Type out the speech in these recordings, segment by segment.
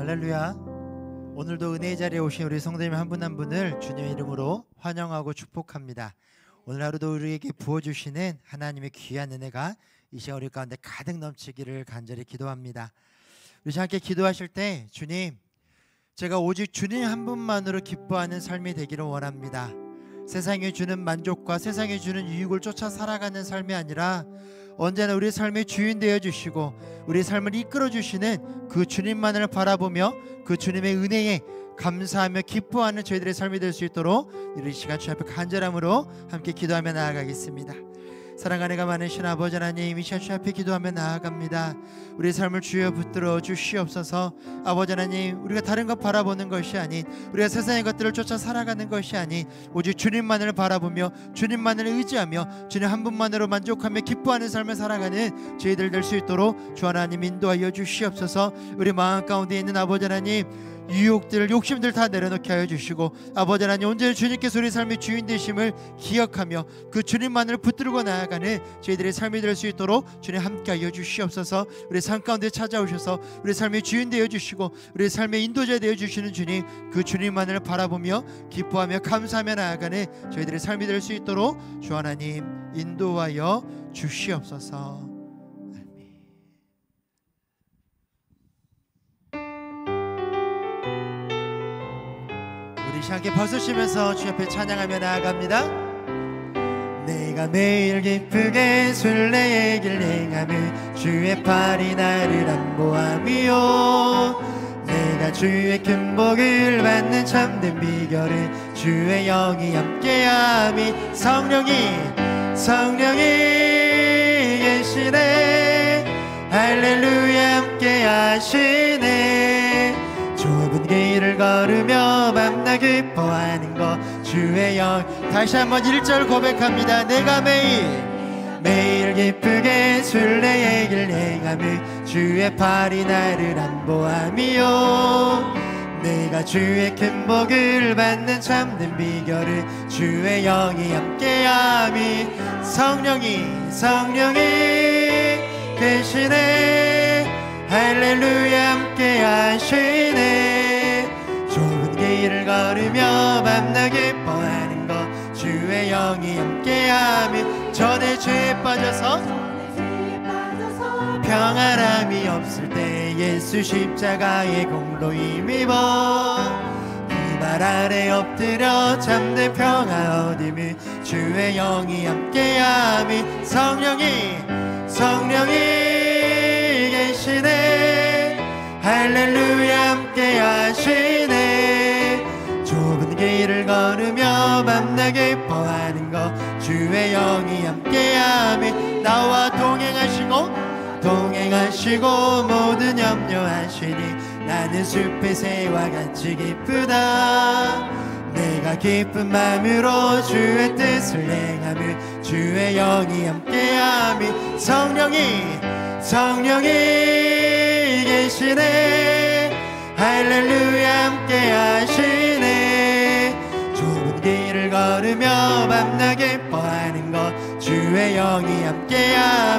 할렐루야. 오늘도 은혜의 자리에 오신 우리 성도님 한 분 한 분을 주님의 이름으로 환영하고 축복합니다. 오늘 하루도 우리에게 부어주시는 하나님의 귀한 은혜가 이 시간 우리 가운데 가득 넘치기를 간절히 기도합니다. 우리 함께 기도하실 때, 주님, 제가 오직 주님 한 분만으로 기뻐하는 삶이 되기를 원합니다. 세상이 주는 만족과 세상이 주는 유익을 쫓아 살아가는 삶이 아니라 언제나 우리 삶의 주인 되어 주시고 우리 삶을 이끌어 주시는 그 주님만을 바라보며 그 주님의 은혜에 감사하며 기뻐하는 저희들의 삶이 될 수 있도록 이 시간 주 앞에 간절함으로 함께 기도하며 나아가겠습니다. 사랑 은혜가 많으신 아버지 하나님, 이 시간 주 앞에 기도하며 나아갑니다. 우리 삶을 주여 붙들어 주시옵소서. 아버지 하나님, 우리가 다른 것 바라보는 것이 아닌, 우리가 세상의 것들을 쫓아 살아가는 것이 아닌 오직 주님만을 바라보며 주님만을 의지하며 주님 한 분만으로 만족하며 기뻐하는 삶을 살아가는 저희들 될 수 있도록 주 하나님 인도하여 주시옵소서. 우리 마음 가운데 있는 아버지 하나님, 유혹들, 욕심들 다 내려놓게 하여 주시고 아버지 하나님, 언제나 주님께서 우리 삶의 주인 되심을 기억하며 그 주님만을 붙들고 나아가는 저희들의 삶이 될 수 있도록 주님 함께 하여 주시옵소서. 우리 삶 가운데 찾아오셔서 우리 삶의 주인 되어 주시고 우리 삶의 인도자 되어 주시는 주님, 그 주님만을 바라보며 기뻐하며 감사하며 나아가는 저희들의 삶이 될 수 있도록 주 하나님 인도하여 주시옵소서. 함께 박수 치면서 주 옆에 찬양하며 나아갑니다. 내가 매일 기쁘게 순례의 길 행하며 주의 팔이 나를 안보하며 내가 주의 큰 복을 받는 참된 비결은 주의 영이 함께함이 성령이 계시네. 할렐루야 함께 하시네. 좁은 길을 걸으며 밤낮 기뻐하는 것 주의 영. 다시 한번 1절 고백합니다. 내가 매일 기쁘게 순례의 길 행하며 주의 팔이 나를 안보하며 내가 주의 큰 복을 받는 참된 비결은 주의 영이 함께함이 성령이 계시네. 할렐루야 함께 하시네. 좁은 길을 걸으며 밤낮 기뻐하는 것 주의 영이 함께하며 전에 죄에 빠져서 평안함이 없을 때 예수 십자가의 공로 힘입어 그 발 아래 엎드려 참된 평화 얻음을 주의 영이 함께하며 성령이 계시네. 할렐루야 함께 하시네. 좁은 길을 걸으며 밤낮 기뻐하는 것 주의 영이 함께하며 나와 동행하시고 모든 염려하시니 나는 숲의 새와 같이 기쁘다. 내가 기쁜 마음으로 주의 뜻을 행하며 주의 영이 함께하며 성령이 계시네. 할렐루야 함께 하시네. 좁은 길을 걸으며 밤낮 기뻐하는 것 주의 영이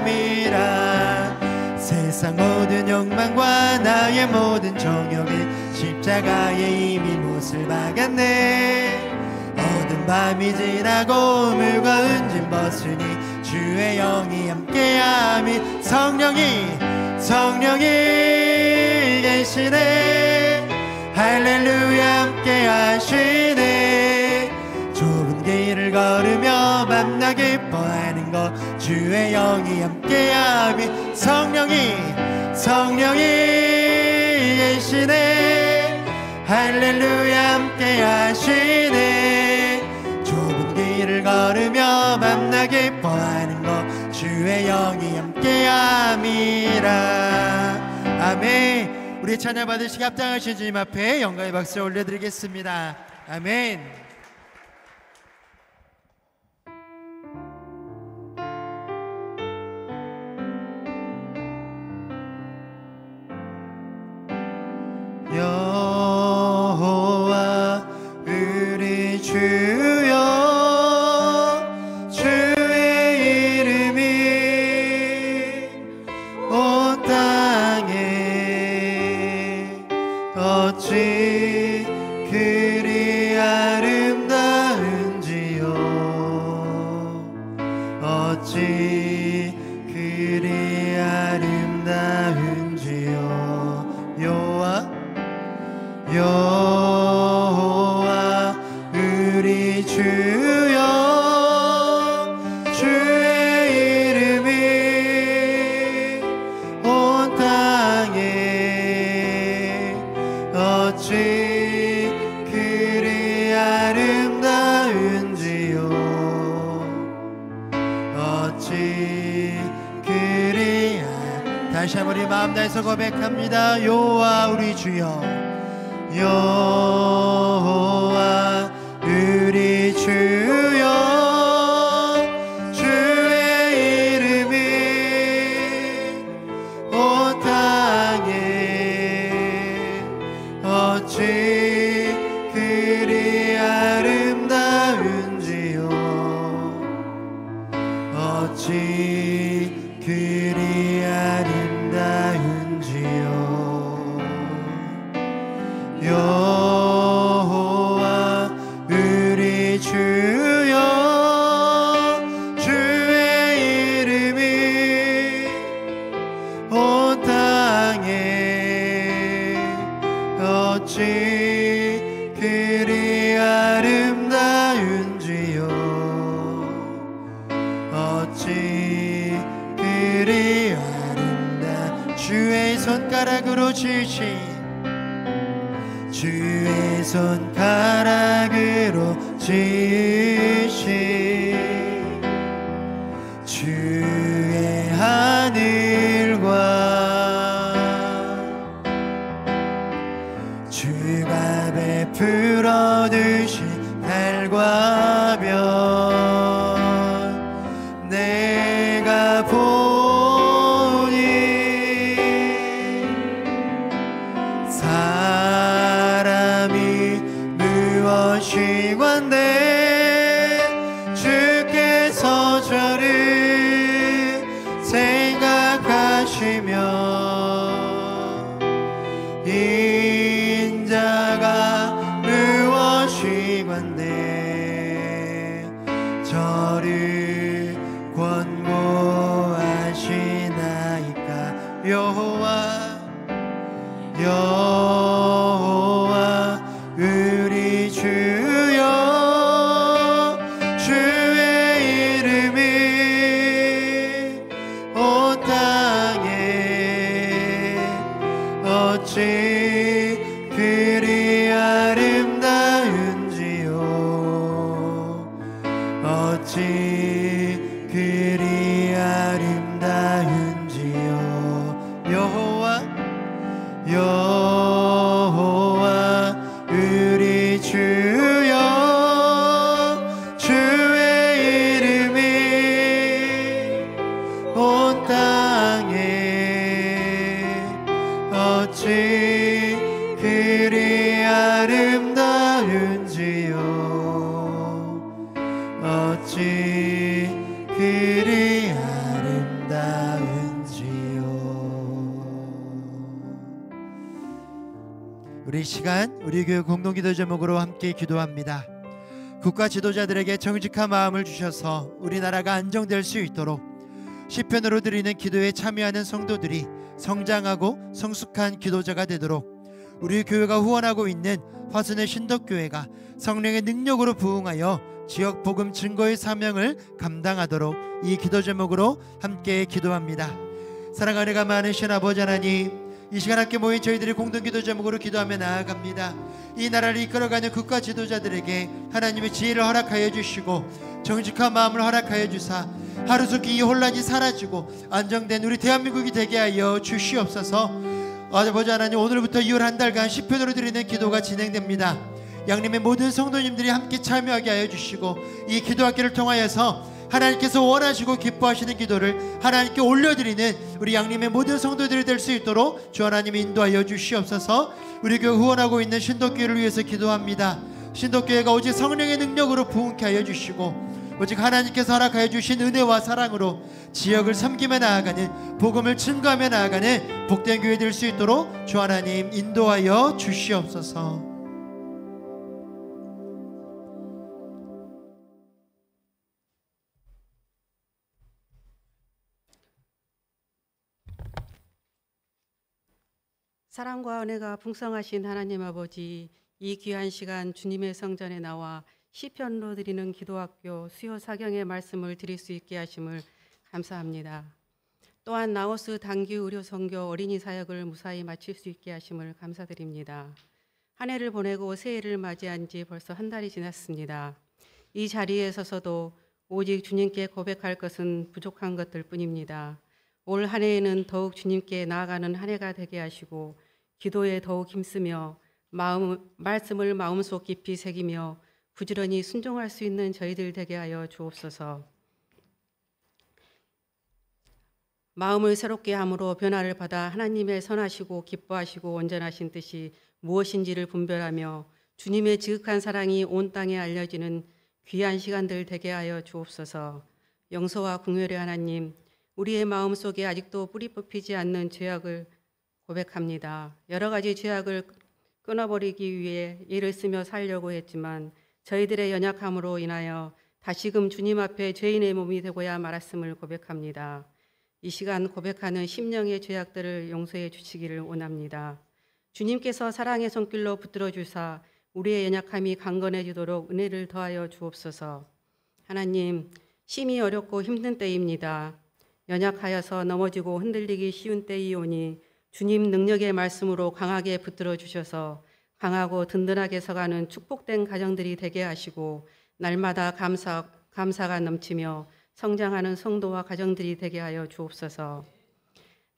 함께함이라. 세상 모든 욕망과 나의 모든 정욕은 십자가에 이미 못을 박았네. 어두운 밤이 지나고 물과 은진 벗으니 주의 영이 함께함이 성령이 계시네. 할렐루야 함께 하시네. 좁은 길을 걸으며 밤낮 기뻐하는 것 주의 영이 함께함이 성령이 계시네. 할렐루야 함께 하시네. 좁은 길을 걸으며 밤낮 기뻐하는 것 주의 영이 함께함이라. 아멘. 우리 찬양 받으시기 합당하신 주님 앞에 영광의 박수 올려드리겠습니다. 아멘. 여호와 우리 주여 주의 이름이 온 땅에 어찌 그리 아름다운지요. 여호와 우리 주여, 주의 이름이 온 땅에 어찌 그리 아름다운지요. 어찌 그리 다시 한번 우리 마음 다해서 고백합니다. 여호와 우리 주여, 여호와 우리 주여, 주의 이름이 온 땅에 어찌 그리 아름다운지요. 어찌 그리 아름다운지요. 여호와 우리 주여, 주의 이름이 온 땅에 어찌 그리 아름다운지요. 어찌 그리 주의 손가락으로 지으신, 주의 손가락으로 지으신 주의 하늘과 주가 베풀어 두신 달과 별 내가 무엇이 관대 주께서 저를 생각하시며 인자가 무엇이 관대 저를 권고하시나이까. 여호와 우리 주여, 주의 이름이 온 땅에 어찌 그리 아름다운지요. 어찌 그리 아름다운지요. 여호와 우리 주여, 주의 이름이 온 땅에 어찌 그리 아름다운지요. 어찌 그리 아름다운지요. 우리 시간 우리 교회 공동기도 제목으로 함께 기도합니다. 국가 지도자들에게 정직한 마음을 주셔서 우리나라가 안정될 수 있도록 시편으로 드리는 기도에 참여하는 성도들이 성장하고 성숙한 기도자가 되도록 우리 교회가 후원하고 있는 화순의 신덕교회가 성령의 능력으로 부흥하여 지역 복음 증거의 사명을 감당하도록 이 기도 제목으로 함께 기도합니다. 사랑하는 은혜가 많으신 아버지 하나님, 이 시간 함께 모인 저희들이 공동기도 제목으로 기도하며 나아갑니다. 이 나라를 이끌어가는 국가 지도자들에게 하나님의 지혜를 허락하여 주시고 정직한 마음을 허락하여 주사 하루속히 이 혼란이 사라지고 안정된 우리 대한민국이 되게 하여 주시옵소서. 아버지 하나님, 오늘부터 2월 한 달간 시편으로 드리는 기도가 진행됩니다. 양림의 모든 성도님들이 함께 참여하게 하여 주시고 이 기도학기를 통하여서 하나님께서 원하시고 기뻐하시는 기도를 하나님께 올려드리는 우리 양림의 모든 성도들이 될 수 있도록 주 하나님이 인도하여 주시옵소서. 우리 교회 후원하고 있는 신덕교회를 위해서 기도합니다. 신덕교회가 오직 성령의 능력으로 부흥케 하여 주시고 오직 하나님께서 허락하여 주신 은혜와 사랑으로 지역을 섬기며 나아가는, 복음을 증거하며 나아가는 복된 교회 될 수 있도록 주 하나님 인도하여 주시옵소서. 사랑과 은혜가 풍성하신 하나님 아버지, 이 귀한 시간 주님의 성전에 나와 시편으로 드리는 기도학교 수요 사경의 말씀을 드릴 수 있게 하심을 감사합니다. 또한 나우스 단기 의료 선교 어린이 사역을 무사히 마칠 수 있게 하심을 감사드립니다. 한 해를 보내고 새해를 맞이한 지 벌써 한 달이 지났습니다. 이 자리에 서서도 오직 주님께 고백할 것은 부족한 것들 뿐입니다. 올 한 해에는 더욱 주님께 나아가는 한 해가 되게 하시고 기도에 더욱 힘쓰며 말씀을 마음속 깊이 새기며 부지런히 순종할 수 있는 저희들 되게 하여 주옵소서. 마음을 새롭게 함으로 변화를 받아 하나님의 선하시고 기뻐하시고 온전하신 뜻이 무엇인지를 분별하며 주님의 지극한 사랑이 온 땅에 알려지는 귀한 시간들 되게 하여 주옵소서. 용서와 긍휼의 하나님, 우리의 마음속에 아직도 뿌리 뽑히지 않는 죄악을 고백합니다. 여러 가지 죄악을 끊어버리기 위해 애를 쓰며 살려고 했지만 저희들의 연약함으로 인하여 다시금 주님 앞에 죄인의 몸이 되고야 말았음을 고백합니다. 이 시간 고백하는 심령의 죄악들을 용서해 주시기를 원합니다. 주님께서 사랑의 손길로 붙들어 주사 우리의 연약함이 강건해지도록 은혜를 더하여 주옵소서. 하나님, 심히 어렵고 힘든 때입니다. 연약하여서 넘어지고 흔들리기 쉬운 때이오니 주님 능력의 말씀으로 강하게 붙들어 주셔서 강하고 든든하게 서가는 축복된 가정들이 되게 하시고 날마다 감사가 넘치며 성장하는 성도와 가정들이 되게 하여 주옵소서.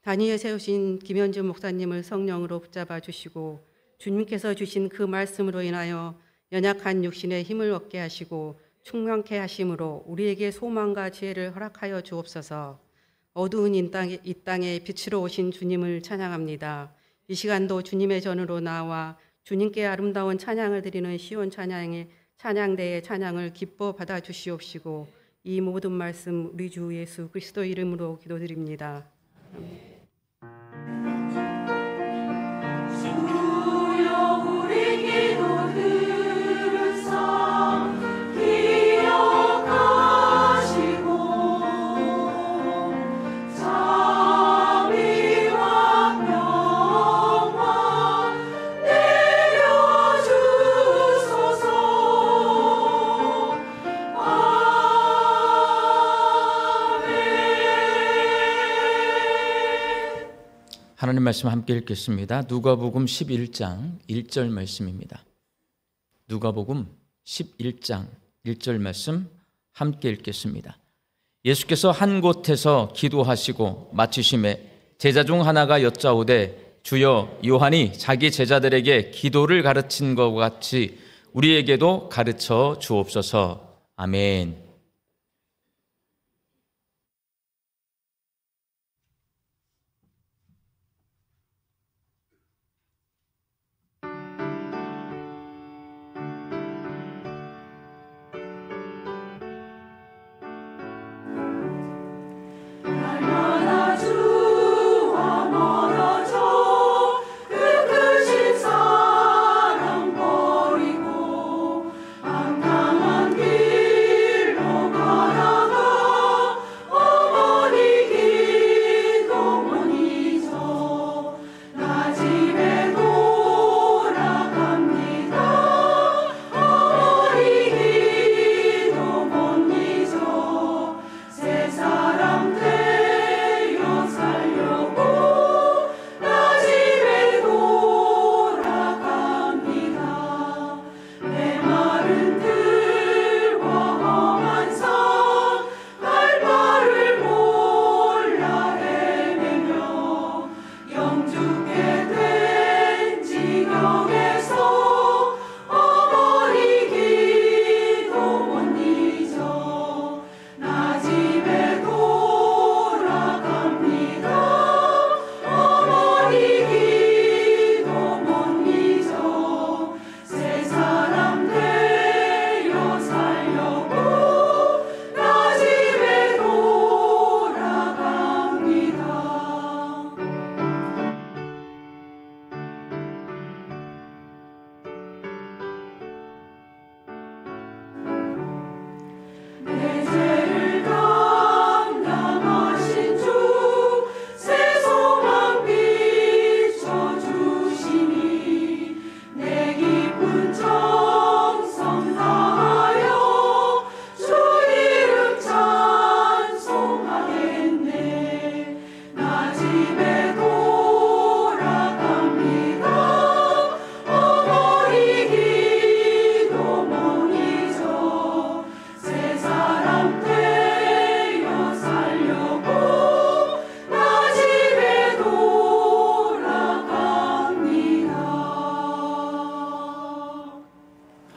단위에 세우신 김현주 목사님을 성령으로 붙잡아 주시고 주님께서 주신 그 말씀으로 인하여 연약한 육신에 힘을 얻게 하시고 충만케 하심으로 우리에게 소망과 지혜를 허락하여 주옵소서. 어두운 이 땅에 빛으로 오신 주님을 찬양합니다. 이 시간도 주님의 전으로 나와 주님께 아름다운 찬양을 드리는 시온 찬양대의 찬양을 기뻐 받아 주시옵시고 이 모든 말씀 우리 주 예수 그리스도 이름으로 기도드립니다. 아멘. 하나님 말씀 함께 읽겠습니다. 누가복음 11장 1절 말씀입니다. 누가복음 11장 1절 말씀 함께 읽겠습니다. 예수께서 한 곳에서 기도하시고 마치심에 제자 중 하나가 여짜오되 주여, 요한이 자기 제자들에게 기도를 가르친 것 같이 우리에게도 가르쳐 주옵소서. 아멘. 길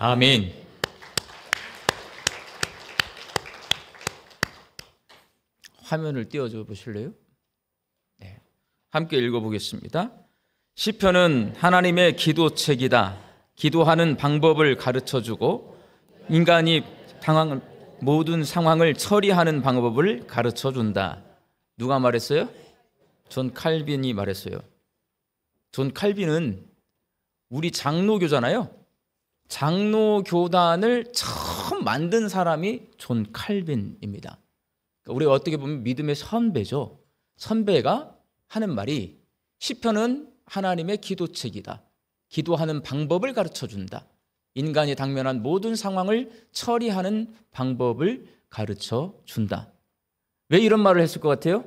아멘. 화면을 띄워줘 보실래요? 네. 함께 읽어보겠습니다. 시편은 하나님의 기도책이다. 기도하는 방법을 가르쳐주고 인간이 당한 모든 상황을 처리하는 방법을 가르쳐준다. 누가 말했어요? 존 칼빈이 말했어요. 존 칼빈은 우리 장로교잖아요. 장로교단을 처음 만든 사람이 존 칼빈입니다. 우리가 어떻게 보면 믿음의 선배죠. 선배가 하는 말이 시편은 하나님의 기도책이다. 기도하는 방법을 가르쳐준다. 인간이 당면한 모든 상황을 처리하는 방법을 가르쳐준다. 왜 이런 말을 했을 것 같아요?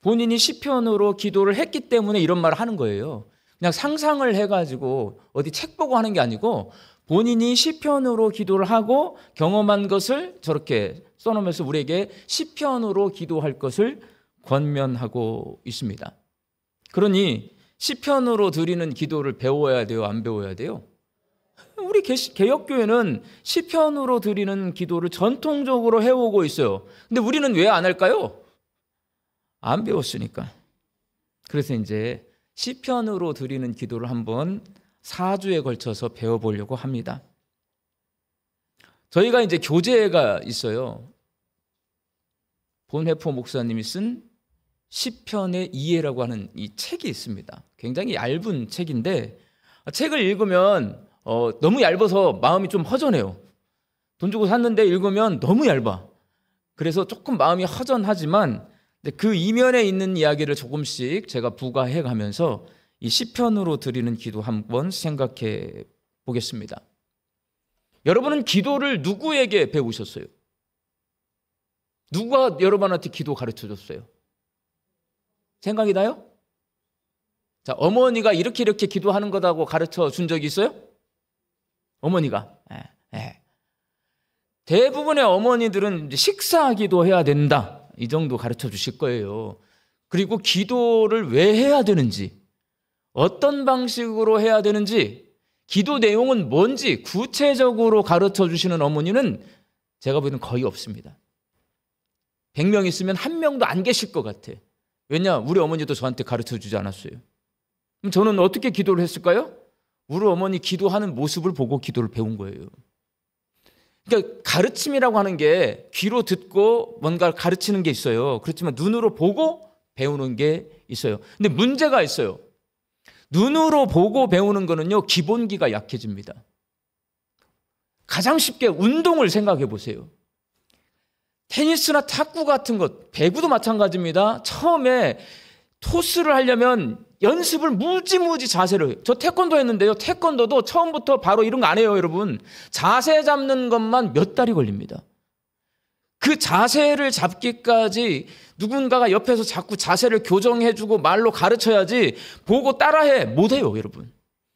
본인이 시편으로 기도를 했기 때문에 이런 말을 하는 거예요. 그냥 상상을 해가지고 어디 책 보고 하는 게 아니고 본인이 시편으로 기도를 하고 경험한 것을 저렇게 써놓으면서 우리에게 시편으로 기도할 것을 권면하고 있습니다. 그러니 시편으로 드리는 기도를 배워야 돼요? 안 배워야 돼요? 우리 개혁교회는 시편으로 드리는 기도를 전통적으로 해오고 있어요. 근데 우리는 왜 안 할까요? 안 배웠으니까. 그래서 이제 시편으로 드리는 기도를 한번 4주에 걸쳐서 배워보려고 합니다. 저희가 이제 교재가 있어요. 본회포 목사님이 쓴 시편의 이해라고 하는 이 책이 있습니다. 굉장히 얇은 책인데 책을 읽으면 너무 얇아서 마음이 좀 허전해요. 돈 주고 샀는데 읽으면 너무 얇아. 그래서 조금 마음이 허전하지만 그 이면에 있는 이야기를 조금씩 제가 부가해 가면서 이 시편으로 드리는 기도 한번 생각해 보겠습니다. 여러분은 기도를 누구에게 배우셨어요? 누가 여러분한테 기도 가르쳐 줬어요? 생각이 나요? 자, 어머니가 이렇게 기도하는 거다고 가르쳐 준 적이 있어요? 어머니가. 대부분의 어머니들은 식사기도 해야 된다. 이 정도 가르쳐 주실 거예요. 그리고 기도를 왜 해야 되는지, 어떤 방식으로 해야 되는지, 기도 내용은 뭔지 구체적으로 가르쳐 주시는 어머니는 제가 보기에는 거의 없습니다. 100명 있으면 1명도 안 계실 것 같아. 왜냐? 우리 어머니도 저한테 가르쳐 주지 않았어요. 그럼 저는 어떻게 기도를 했을까요? 우리 어머니 기도하는 모습을 보고 기도를 배운 거예요. 그러니까 가르침이라고 하는 게 귀로 듣고 뭔가 가르치는 게 있어요. 그렇지만 눈으로 보고 배우는 게 있어요. 근데 문제가 있어요. 눈으로 보고 배우는 거는요, 기본기가 약해집니다. 가장 쉽게 운동을 생각해 보세요. 테니스나 탁구 같은 것, 배구도 마찬가지입니다. 처음에 토스를 하려면 연습을 무지무지 자세를 해요. 저 태권도 했는데요. 태권도도 처음부터 바로 이런 거 안 해요, 여러분. 자세 잡는 것만 몇 달이 걸립니다. 그 자세를 잡기까지 누군가가 옆에서 자꾸 자세를 교정해주고 말로 가르쳐야지 보고 따라해. 못해요, 여러분.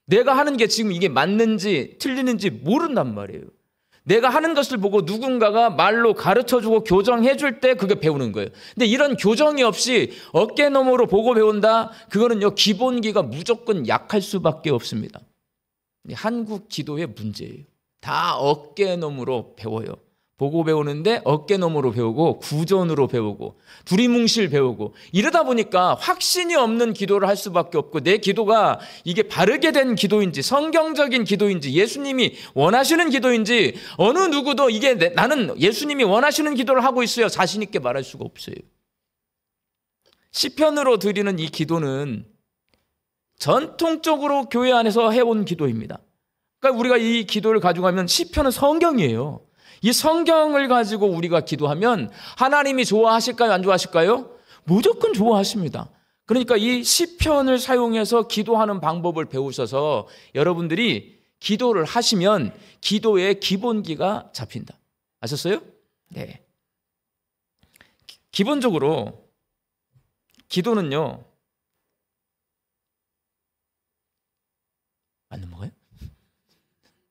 내가 하는 게 지금 이게 맞는지 틀리는지 모른단 말이에요. 내가 하는 것을 보고 누군가가 말로 가르쳐주고 교정해줄 때 그게 배우는 거예요. 근데 이런 교정이 없이 어깨너머로 보고 배운다? 그거는요, 기본기가 무조건 약할 수밖에 없습니다. 한국 기도의 문제예요. 다 어깨너머로 배워요. 보고 배우는데 어깨너머로 배우고 구전으로 배우고 두리뭉실 배우고 이러다 보니까 확신이 없는 기도를 할 수밖에 없고 내 기도가 이게 바르게 된 기도인지 성경적인 기도인지 예수님이 원하시는 기도인지 어느 누구도 이게 나는 예수님이 원하시는 기도를 하고 있어요. 자신 있게 말할 수가 없어요. 시편으로 드리는 이 기도는 전통적으로 교회 안에서 해온 기도입니다. 그러니까 우리가 이 기도를 가져가면 시편은 성경이에요. 이 성경을 가지고 우리가 기도하면 하나님이 좋아하실까요? 안 좋아하실까요? 무조건 좋아하십니다. 그러니까 이 시편을 사용해서 기도하는 방법을 배우셔서 여러분들이 기도를 하시면 기도의 기본기가 잡힌다. 아셨어요? 네. 기본적으로 기도는요. 안 넘어가요?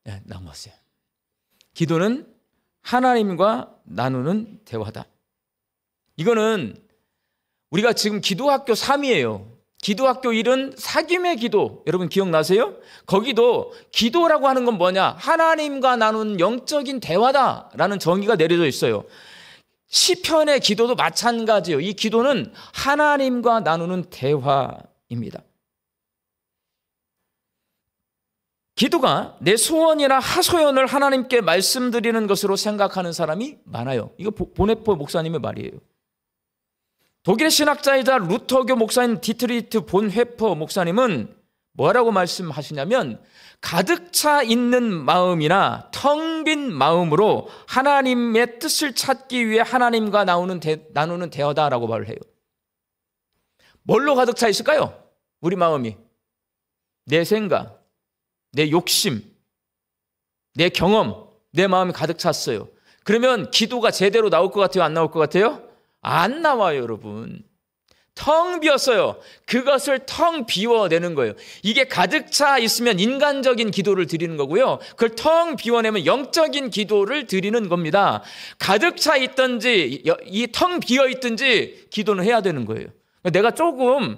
네, 넘어갔어요. 기도는 하나님과 나누는 대화다. 이거는 우리가 지금 기도학교 3이에요. 기도학교 1은 사귐의 기도, 여러분 기억나세요? 거기도 기도라고 하는 건 뭐냐? 하나님과 나눈 영적인 대화다라는 정의가 내려져 있어요. 시편의 기도도 마찬가지예요. 이 기도는 하나님과 나누는 대화입니다. 기도가 내 소원이나 하소연을 하나님께 말씀드리는 것으로 생각하는 사람이 많아요. 이거 보네포 목사님의 말이에요. 독일의 신학자이자 루터교 목사인 디트리트 본 회퍼 목사님은 뭐라고 말씀하시냐면, 가득 차 있는 마음이나 텅 빈 마음으로 하나님의 뜻을 찾기 위해 하나님과 나누는 대화다라고 말을 해요. 뭘로 가득 차 있을까요? 우리 마음이. 내 생각, 내 욕심, 내 경험, 내 마음이 가득 찼어요. 그러면 기도가 제대로 나올 것 같아요? 안 나올 것 같아요? 안 나와요, 여러분. 텅 비었어요. 그것을 텅 비워내는 거예요. 이게 가득 차 있으면 인간적인 기도를 드리는 거고요. 그걸 텅 비워내면 영적인 기도를 드리는 겁니다. 가득 차 있든지 이 텅 비어 있든지 기도는 해야 되는 거예요. 내가 조금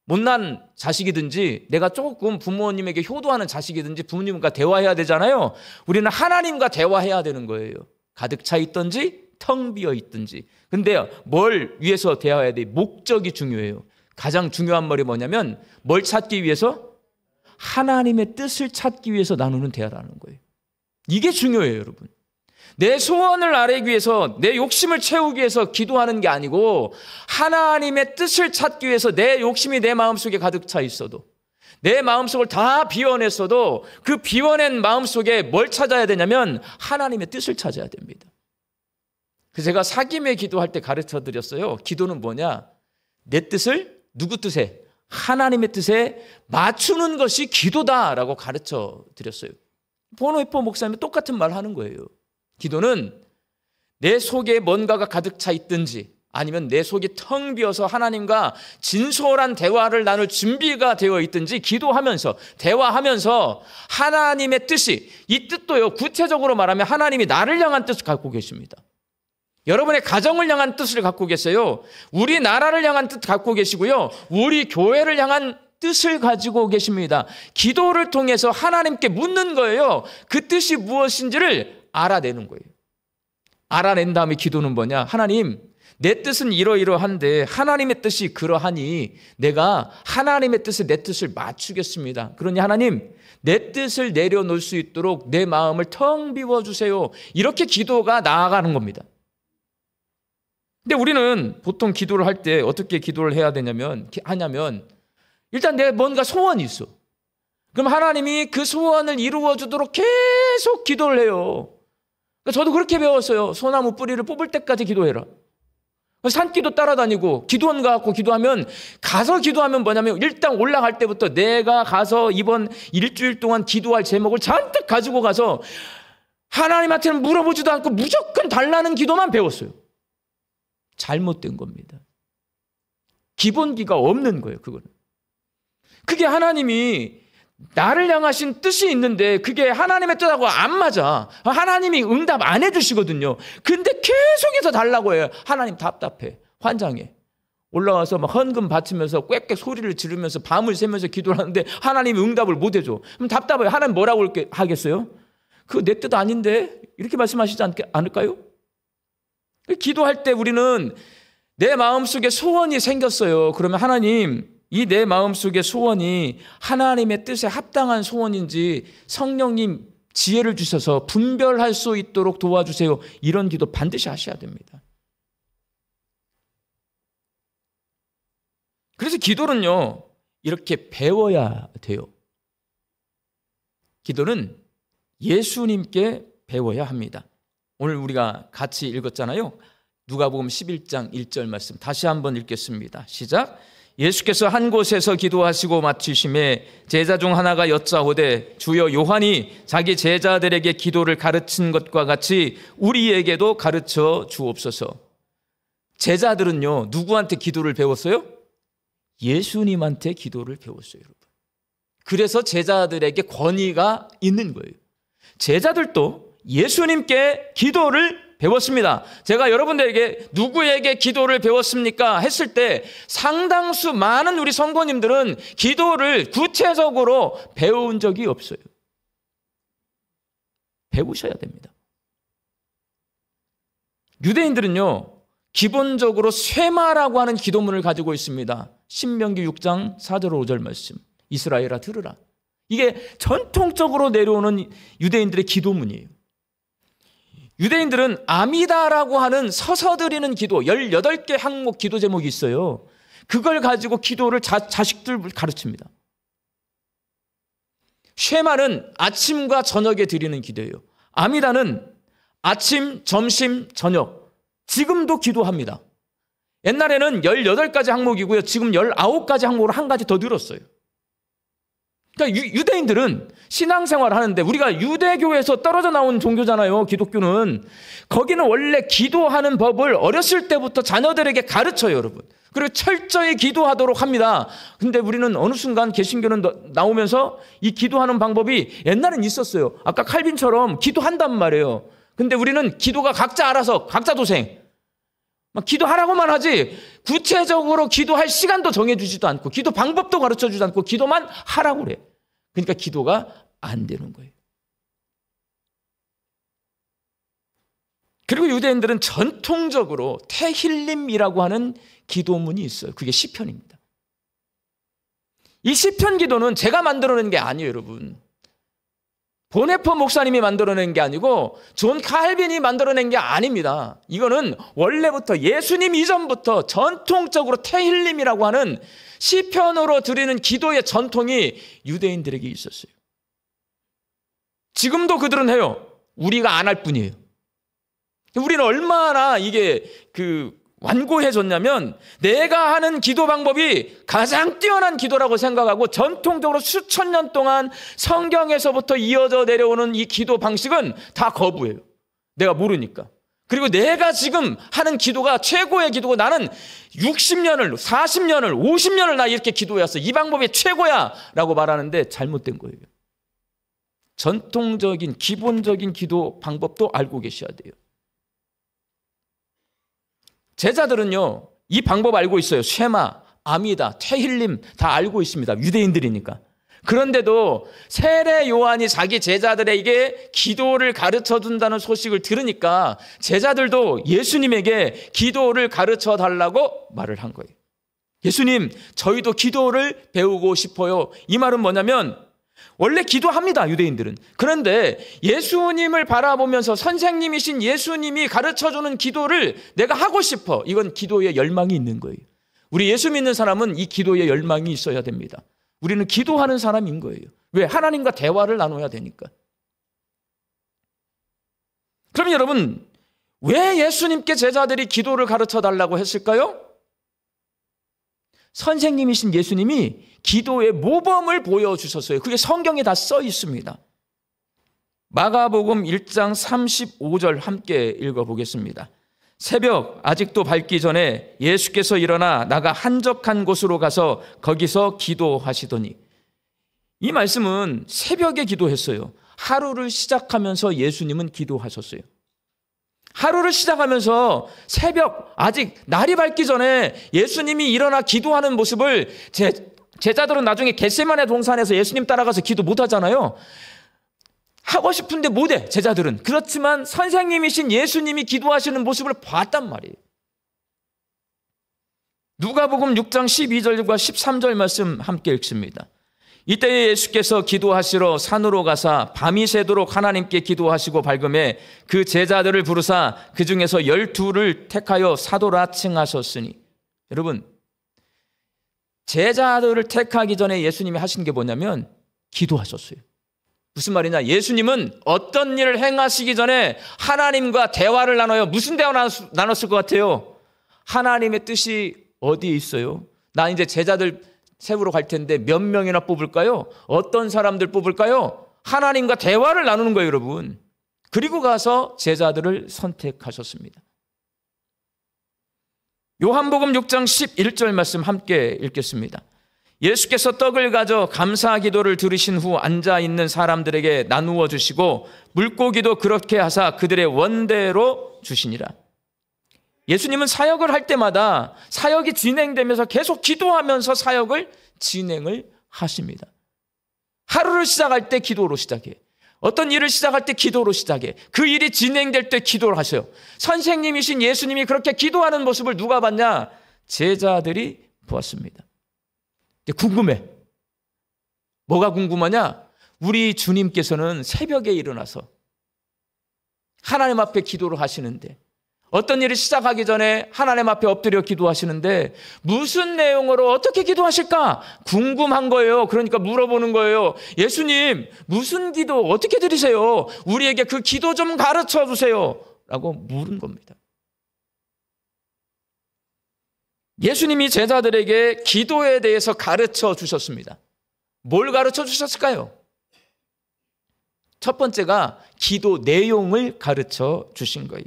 못난 자식이든지, 내가 조금 부모님에게 효도하는 자식이든지 부모님과 대화해야 되잖아요. 우리는 하나님과 대화해야 되는 거예요. 가득 차 있든지 텅 비어 있든지. 근데 뭘 위해서 대화해야 돼? 목적이 중요해요. 가장 중요한 말이 뭐냐면, 뭘 찾기 위해서? 하나님의 뜻을 찾기 위해서 나누는 대화라는 거예요. 이게 중요해요, 여러분. 내 소원을 아뢰기 위해서, 내 욕심을 채우기 위해서 기도하는 게 아니고, 하나님의 뜻을 찾기 위해서 내 욕심이 내 마음속에 가득 차 있어도, 내 마음속을 다 비워냈어도 그 비워낸 마음속에 뭘 찾아야 되냐면 하나님의 뜻을 찾아야 됩니다. 그래서 제가 사귐의 기도할 때 가르쳐 드렸어요. 기도는 뭐냐? 내 뜻을 누구 뜻에? 하나님의 뜻에 맞추는 것이 기도다라고 가르쳐 드렸어요. 보노이포 목사님이 똑같은 말 하는 거예요. 기도는 내 속에 뭔가가 가득 차 있든지, 아니면 내 속이 텅 비어서 하나님과 진솔한 대화를 나눌 준비가 되어 있든지, 기도하면서 대화하면서 하나님의 뜻이, 이 뜻도요, 구체적으로 말하면 하나님이 나를 향한 뜻을 갖고 계십니다. 여러분의 가정을 향한 뜻을 갖고 계세요. 우리 나라를 향한 뜻 갖고 계시고요. 우리 교회를 향한 뜻을 가지고 계십니다. 기도를 통해서 하나님께 묻는 거예요. 그 뜻이 무엇인지를 알아내는 거예요. 알아낸 다음에 기도는 뭐냐? 하나님, 내 뜻은 이러이러한데 하나님의 뜻이 그러하니 내가 하나님의 뜻에 내 뜻을 맞추겠습니다. 그러니 하나님, 내 뜻을 내려놓을 수 있도록 내 마음을 텅 비워주세요. 이렇게 기도가 나아가는 겁니다. 근데 우리는 보통 기도를 할 때 어떻게 기도를 해야 하냐면, 일단 내 뭔가 소원이 있어. 그럼 하나님이 그 소원을 이루어 주도록 계속 기도를 해요. 저도 그렇게 배웠어요. 소나무 뿌리를 뽑을 때까지 기도해라. 산기도 따라다니고, 기도원 가고 기도하면, 가서 기도하면 뭐냐면, 일단 올라갈 때부터 내가 가서 이번 일주일 동안 기도할 제목을 잔뜩 가지고 가서 하나님한테는 물어보지도 않고 무조건 달라는 기도만 배웠어요. 잘못된 겁니다. 기본기가 없는 거예요, 그거는. 그게 하나님이 나를 향하신 뜻이 있는데 그게 하나님의 뜻하고 안 맞아. 하나님이 응답 안 해주시거든요. 근데 계속해서 달라고 해요. 하나님 답답해, 환장해. 올라와서 막 헌금 바치면서 꽥꽥 소리를 지르면서 밤을 새면서 기도를 하는데 하나님이 응답을 못 해줘. 그럼 답답해요. 하나님 뭐라고 하겠어요? 그거 내 뜻 아닌데? 이렇게 말씀하시지 않을까요? 기도할 때 우리는 내 마음속에 소원이 생겼어요. 그러면 하나님, 이 내 마음속의 소원이 하나님의 뜻에 합당한 소원인지 성령님 지혜를 주셔서 분별할 수 있도록 도와주세요. 이런 기도 반드시 하셔야 됩니다. 그래서 기도는요, 이렇게 배워야 돼요. 기도는 예수님께 배워야 합니다. 오늘 우리가 같이 읽었잖아요. 누가복음 11장 1절 말씀 다시 한번 읽겠습니다. 시작. 예수께서 한 곳에서 기도하시고 마치심에 제자 중 하나가 여짜오되, 주여, 요한이 자기 제자들에게 기도를 가르친 것과 같이 우리에게도 가르쳐 주옵소서. 제자들은요, 누구한테 기도를 배웠어요? 예수님한테 기도를 배웠어요, 여러분. 그래서 제자들에게 권위가 있는 거예요. 제자들도 예수님께 기도를 배웠습니다. 제가 여러분들에게 누구에게 기도를 배웠습니까? 했을 때 상당수 많은 우리 성도님들은 기도를 구체적으로 배운 적이 없어요. 배우셔야 됩니다. 유대인들은요, 기본적으로 쇠마라고 하는 기도문을 가지고 있습니다. 신명기 6장 4절 5절 말씀. 이스라엘아 들으라. 이게 전통적으로 내려오는 유대인들의 기도문이에요. 유대인들은 아미다라고 하는 서서 드리는 기도 18개 항목 기도 제목이 있어요. 그걸 가지고 기도를 자식들 가르칩니다. 쉐마는 아침과 저녁에 드리는 기도예요. 아미다는 아침, 점심, 저녁 지금도 기도합니다. 옛날에는 18가지 항목이고요. 지금 19가지 항목으로 한 가지 더 늘었어요. 그러니까 유대인들은 신앙생활을 하는데, 우리가 유대교에서 떨어져 나온 종교잖아요. 기독교는. 거기는 원래 기도하는 법을 어렸을 때부터 자녀들에게 가르쳐요, 여러분. 그리고 철저히 기도하도록 합니다. 근데 우리는 어느 순간 개신교는 나오면서 이 기도하는 방법이 옛날엔 있었어요. 아까 칼빈처럼 기도한단 말이에요. 근데 우리는 기도가 각자 알아서 각자 도생. 막 기도하라고만 하지 구체적으로 기도할 시간도 정해주지도 않고 기도 방법도 가르쳐주지 않고 기도만 하라고 그래. 그러니까 기도가 안 되는 거예요. 그리고 유대인들은 전통적으로 테힐림이라고 하는 기도문이 있어요. 그게 시편입니다. 이 시편 기도는 제가 만들어낸 게 아니에요, 여러분. 보네퍼 목사님이 만들어낸 게 아니고 존 칼빈이 만들어낸 게 아닙니다. 이거는 원래부터 예수님 이전부터 전통적으로 테힐림이라고 하는 시편으로 드리는 기도의 전통이 유대인들에게 있었어요. 지금도 그들은 해요. 우리가 안 할 뿐이에요. 우리는 얼마나 이게 완고해졌냐면 내가 하는 기도 방법이 가장 뛰어난 기도라고 생각하고 전통적으로 수천 년 동안 성경에서부터 이어져 내려오는 이 기도 방식은 다 거부해요. 내가 모르니까. 그리고 내가 지금 하는 기도가 최고의 기도고 나는 60년을 40년을 50년을 나 이렇게 기도해왔어. 이 방법이 최고야 라고 말하는데 잘못된 거예요. 전통적인 기본적인 기도 방법도 알고 계셔야 돼요. 제자들은요, 이 방법 알고 있어요. 쉐마, 아미다, 테힐림 다 알고 있습니다. 유대인들이니까. 그런데도 세례 요한이 자기 제자들에게 기도를 가르쳐 준다는 소식을 들으니까 제자들도 예수님에게 기도를 가르쳐 달라고 말을 한 거예요. 예수님, 저희도 기도를 배우고 싶어요. 이 말은 뭐냐면 원래 기도합니다, 유대인들은. 그런데 예수님을 바라보면서 선생님이신 예수님이 가르쳐주는 기도를 내가 하고 싶어. 이건 기도의 열망이 있는 거예요. 우리 예수 믿는 사람은 이 기도의 열망이 있어야 됩니다. 우리는 기도하는 사람인 거예요. 왜? 하나님과 대화를 나눠야 되니까. 그럼 여러분, 왜 예수님께 제자들이 기도를 가르쳐 달라고 했을까요? 선생님이신 예수님이 기도의 모범을 보여주셨어요. 그게 성경에 다 써 있습니다. 마가복음 1장 35절 함께 읽어보겠습니다. 새벽 아직도 밝기 전에 예수께서 일어나 나가 한적한 곳으로 가서 거기서 기도하시더니, 이 말씀은 새벽에 기도했어요. 하루를 시작하면서 예수님은 기도하셨어요. 하루를 시작하면서 새벽 아직 날이 밝기 전에 예수님이 일어나 기도하는 모습을 제자들은 나중에 겟세마네 동산에서 예수님 따라가서 기도 못하잖아요. 하고 싶은데 못해, 제자들은. 그렇지만 선생님이신 예수님이 기도하시는 모습을 봤단 말이에요. 누가복음 6장 12절과 13절 말씀 함께 읽습니다. 이때 예수께서 기도하시러 산으로 가사 밤이 새도록 하나님께 기도하시고 밝음에 그 제자들을 부르사 그 중에서 12를 택하여 사도라 칭하셨으니. 여러분, 제자들을 택하기 전에 예수님이 하신 게 뭐냐면 기도하셨어요. 무슨 말이냐? 예수님은 어떤 일을 행하시기 전에 하나님과 대화를 나눠요. 무슨 대화 나눴을 것 같아요? 하나님의 뜻이 어디에 있어요? 나 이제 제자들 세우러 갈 텐데 몇 명이나 뽑을까요? 어떤 사람들 뽑을까요? 하나님과 대화를 나누는 거예요, 여러분. 그리고 가서 제자들을 선택하셨습니다. 요한복음 6장 11절 말씀 함께 읽겠습니다. 예수께서 떡을 가져 감사 기도를 들으신 후 앉아있는 사람들에게 나누어 주시고 물고기도 그렇게 하사 그들의 원대로 주시니라. 예수님은 사역을 할 때마다 사역이 진행되면서 계속 기도하면서 사역을 진행을 하십니다. 하루를 시작할 때 기도로 시작해. 어떤 일을 시작할 때 기도로 시작해. 그 일이 진행될 때 기도를 하셔요. 선생님이신 예수님이 그렇게 기도하는 모습을 누가 봤냐? 제자들이 보았습니다. 궁금해. 뭐가 궁금하냐? 우리 주님께서는 새벽에 일어나서 하나님 앞에 기도를 하시는데, 어떤 일을 시작하기 전에 하나님 앞에 엎드려 기도하시는데 무슨 내용으로 어떻게 기도하실까 궁금한 거예요. 그러니까 물어보는 거예요. 예수님, 무슨 기도 어떻게 드리세요? 우리에게 그 기도 좀 가르쳐 주세요 라고 물은 겁니다. 예수님이 제자들에게 기도에 대해서 가르쳐 주셨습니다. 뭘 가르쳐 주셨을까요? 첫 번째가 기도 내용을 가르쳐 주신 거예요.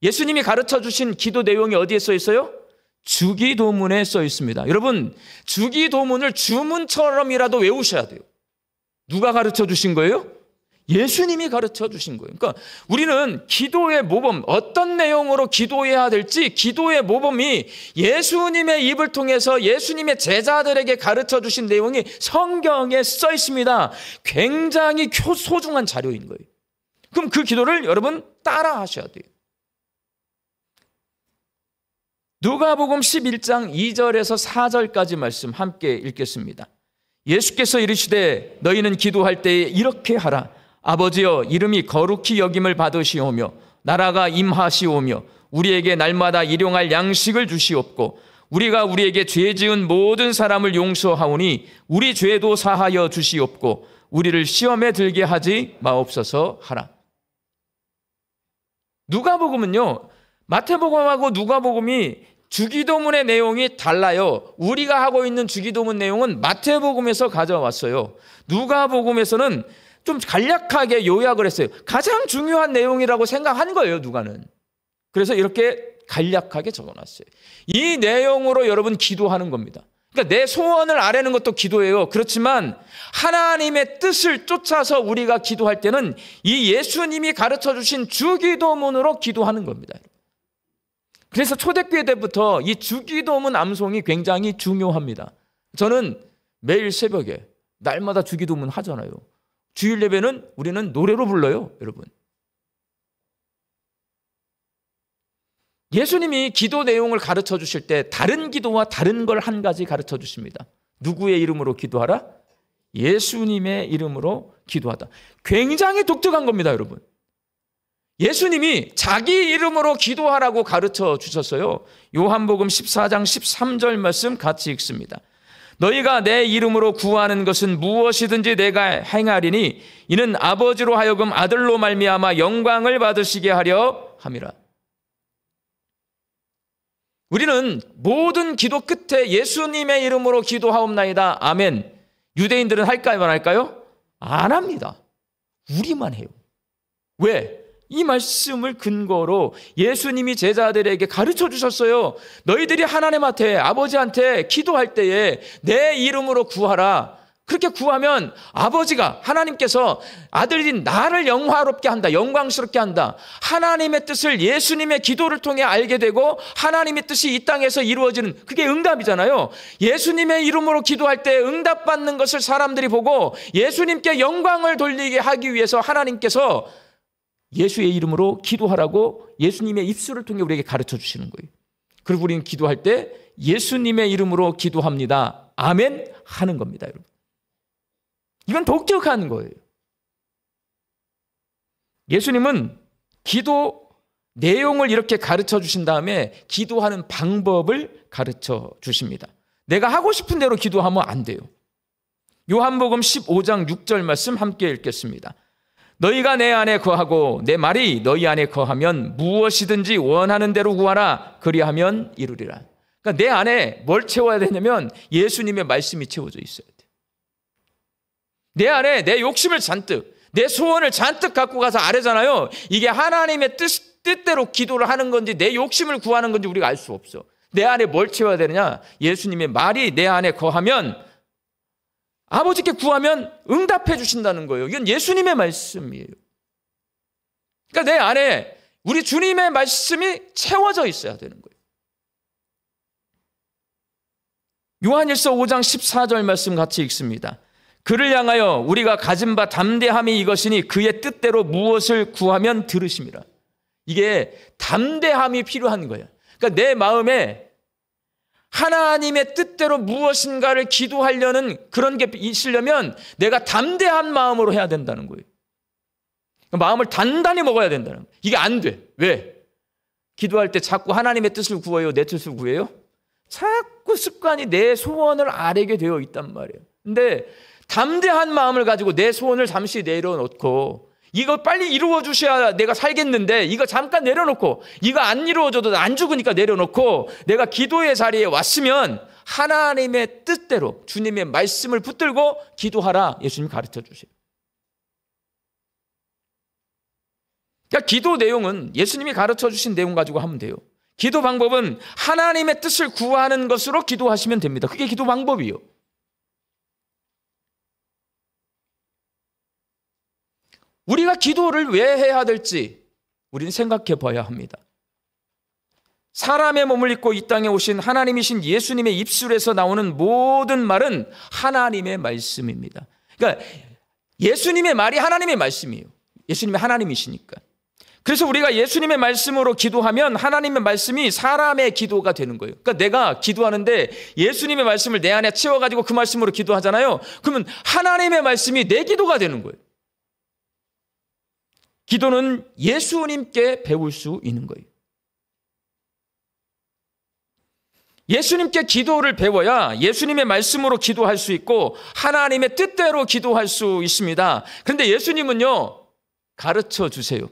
예수님이 가르쳐 주신 기도 내용이 어디에 써 있어요? 주기도문에 써 있습니다. 여러분, 주기도문을 주문처럼이라도 외우셔야 돼요. 누가 가르쳐 주신 거예요? 예수님이 가르쳐 주신 거예요. 그러니까 우리는 기도의 모범, 어떤 내용으로 기도해야 될지 기도의 모범이 예수님의 입을 통해서 예수님의 제자들에게 가르쳐 주신 내용이 성경에 써 있습니다. 굉장히 소중한 자료인 거예요. 그럼 그 기도를 여러분 따라 하셔야 돼요. 누가복음 11장 2절에서 4절까지 말씀 함께 읽겠습니다. 예수께서 이르시되 너희는 기도할 때에 이렇게 하라. 아버지여, 이름이 거룩히 여김을 받으시오며 나라가 임하시오며 우리에게 날마다 일용할 양식을 주시옵고 우리가 우리에게 죄 지은 모든 사람을 용서하오니 우리 죄도 사하여 주시옵고 우리를 시험에 들게 하지 마옵소서 하라. 누가복음은요, 마태복음하고 누가복음이 주기도문의 내용이 달라요. 우리가 하고 있는 주기도문 내용은 마태복음에서 가져왔어요. 누가복음에서는 좀 간략하게 요약을 했어요. 가장 중요한 내용이라고 생각한 거예요, 누가는. 그래서 이렇게 간략하게 적어놨어요. 이 내용으로 여러분 기도하는 겁니다. 그러니까 내 소원을 아뢰는 것도 기도예요. 그렇지만 하나님의 뜻을 쫓아서 우리가 기도할 때는 이 예수님이 가르쳐 주신 주기도문으로 기도하는 겁니다. 그래서 초대교회 때부터 이 주기도문 암송이 굉장히 중요합니다. 저는 매일 새벽에 날마다 주기도문 하잖아요. 주일 예배는 우리는 노래로 불러요, 여러분. 예수님이 기도 내용을 가르쳐 주실 때 다른 기도와 다른 걸 한 가지 가르쳐 주십니다. 누구의 이름으로 기도하라? 예수님의 이름으로 기도하다. 굉장히 독특한 겁니다, 여러분. 예수님이 자기 이름으로 기도하라고 가르쳐 주셨어요. 요한복음 14장 13절 말씀 같이 읽습니다. 너희가 내 이름으로 구하는 것은 무엇이든지 내가 행하리니 이는 아버지로 하여금 아들로 말미암아 영광을 받으시게 하려 함이라. 우리는 모든 기도 끝에 예수님의 이름으로 기도하옵나이다. 아멘. 유대인들은 할까요, 안 할까요? 안 합니다. 우리만 해요. 왜? 이 말씀을 근거로 예수님이 제자들에게 가르쳐 주셨어요. 너희들이 하나님한테, 아버지한테 기도할 때에 내 이름으로 구하라. 그렇게 구하면 아버지가, 하나님께서 아들인 나를 영화롭게 한다, 영광스럽게 한다. 하나님의 뜻을 예수님의 기도를 통해 알게 되고 하나님의 뜻이 이 땅에서 이루어지는, 그게 응답이잖아요. 예수님의 이름으로 기도할 때 응답받는 것을 사람들이 보고 예수님께 영광을 돌리게 하기 위해서 하나님께서 예수의 이름으로 기도하라고 예수님의 입술을 통해 우리에게 가르쳐 주시는 거예요. 그리고 우리는 기도할 때 예수님의 이름으로 기도합니다. 아멘 하는 겁니다, 여러분. 이건 독특한 거예요. 예수님은 기도 내용을 이렇게 가르쳐 주신 다음에 기도하는 방법을 가르쳐 주십니다. 내가 하고 싶은 대로 기도하면 안 돼요. 요한복음 15장 6절 말씀 함께 읽겠습니다. 너희가 내 안에 거하고 내 말이 너희 안에 거하면 무엇이든지 원하는 대로 구하라. 그리하면 이루리라. 그러니까 내 안에 뭘 채워야 되냐면 예수님의 말씀이 채워져 있어야 돼. 내 안에 내 욕심을 잔뜩, 내 소원을 잔뜩 갖고 가서 아뢰잖아요. 이게 하나님의 뜻대로 기도를 하는 건지 내 욕심을 구하는 건지 우리가 알 수 없어. 내 안에 뭘 채워야 되느냐? 예수님의 말이 내 안에 거하면, 아버지께 구하면 응답해 주신다는 거예요. 이건 예수님의 말씀이에요. 그러니까 내 안에 우리 주님의 말씀이 채워져 있어야 되는 거예요. 요한일서 5장 14절 말씀 같이 읽습니다. 그를 향하여 우리가 가진 바 담대함이 이것이니 그의 뜻대로 무엇을 구하면 들으심이라. 이게 담대함이 필요한 거예요. 그러니까 내 마음에 하나님의 뜻대로 무엇인가를 기도하려는 그런 게 있으려면 내가 담대한 마음으로 해야 된다는 거예요. 마음을 단단히 먹어야 된다는 거예요. 이게 안 돼. 왜? 기도할 때 자꾸 하나님의 뜻을 구해요? 내 뜻을 구해요? 자꾸 습관이 내 소원을 아뢰게 되어 있단 말이에요. 근데 담대한 마음을 가지고 내 소원을 잠시 내려놓고 이거 빨리 이루어 주셔야 내가 살겠는데 이거 잠깐 내려놓고 이거 안 이루어져도 안 죽으니까 내려놓고 내가 기도의 자리에 왔으면 하나님의 뜻대로 주님의 말씀을 붙들고 기도하라 예수님이 가르쳐 주세요. 그러니까 기도 내용은 예수님이 가르쳐 주신 내용 가지고 하면 돼요. 기도 방법은 하나님의 뜻을 구하는 것으로 기도하시면 됩니다. 그게 기도 방법이에요. 우리가 기도를 왜 해야 될지 우리는 생각해 봐야 합니다. 사람의 몸을 입고 이 땅에 오신 하나님이신 예수님의 입술에서 나오는 모든 말은 하나님의 말씀입니다. 그러니까 예수님의 말이 하나님의 말씀이에요. 예수님이 하나님이시니까. 그래서 우리가 예수님의 말씀으로 기도하면 하나님의 말씀이 사람의 기도가 되는 거예요. 그러니까 내가 기도하는데 예수님의 말씀을 내 안에 채워가지고 그 말씀으로 기도하잖아요. 그러면 하나님의 말씀이 내 기도가 되는 거예요. 기도는 예수님께 배울 수 있는 거예요. 예수님께 기도를 배워야 예수님의 말씀으로 기도할 수 있고 하나님의 뜻대로 기도할 수 있습니다. 그런데 예수님은요, 가르쳐 주세요.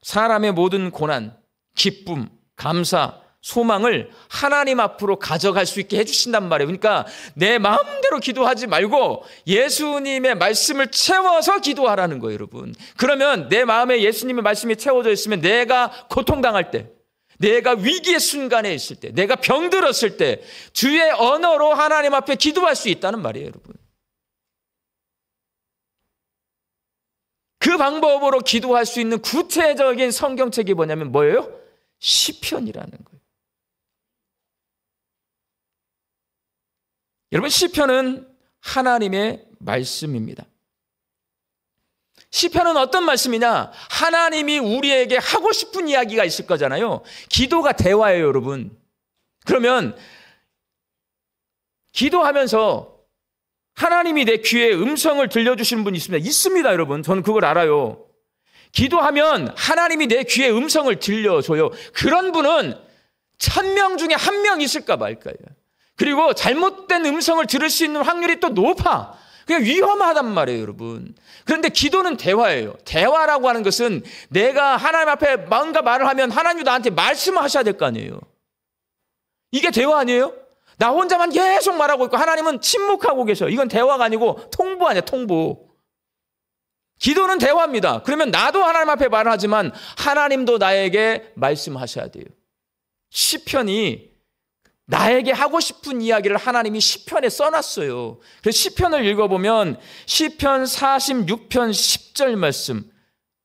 사람의 모든 고난, 기쁨, 감사, 소망을 하나님 앞으로 가져갈 수 있게 해주신단 말이에요. 그러니까 내 마음대로 기도하지 말고 예수님의 말씀을 채워서 기도하라는 거예요, 여러분. 그러면 내 마음에 예수님의 말씀이 채워져 있으면 내가 고통당할 때, 내가 위기의 순간에 있을 때, 내가 병들었을 때 주의 언어로 하나님 앞에 기도할 수 있다는 말이에요, 여러분. 그 방법으로 기도할 수 있는 구체적인 성경책이 뭐냐면 뭐예요? 시편이라는 거예요. 여러분, 시편은 하나님의 말씀입니다. 시편은 어떤 말씀이냐? 하나님이 우리에게 하고 싶은 이야기가 있을 거잖아요. 기도가 대화예요, 여러분. 그러면 기도하면서 하나님이 내 귀에 음성을 들려주시는 분이 있습니다. 있습니다, 여러분. 저는 그걸 알아요. 기도하면 하나님이 내 귀에 음성을 들려줘요. 그런 분은 1000명 중에 1명 있을까 말까요. 그리고 잘못된 음성을 들을 수 있는 확률이 또 높아. 그냥 위험하단 말이에요, 여러분. 그런데 기도는 대화예요. 대화라고 하는 것은 내가 하나님 앞에 뭔가 말을 하면 하나님이 나한테 말씀을 하셔야 될 거 아니에요. 이게 대화 아니에요? 나 혼자만 계속 말하고 있고 하나님은 침묵하고 계셔. 이건 대화가 아니고 통보 아니야, 통보. 기도는 대화입니다. 그러면 나도 하나님 앞에 말을 하지만 하나님도 나에게 말씀하셔야 돼요. 시편이 나에게 하고 싶은 이야기를 하나님이 시편에 써놨어요. 그래서 시편을 읽어보면 시편 46편 10절 말씀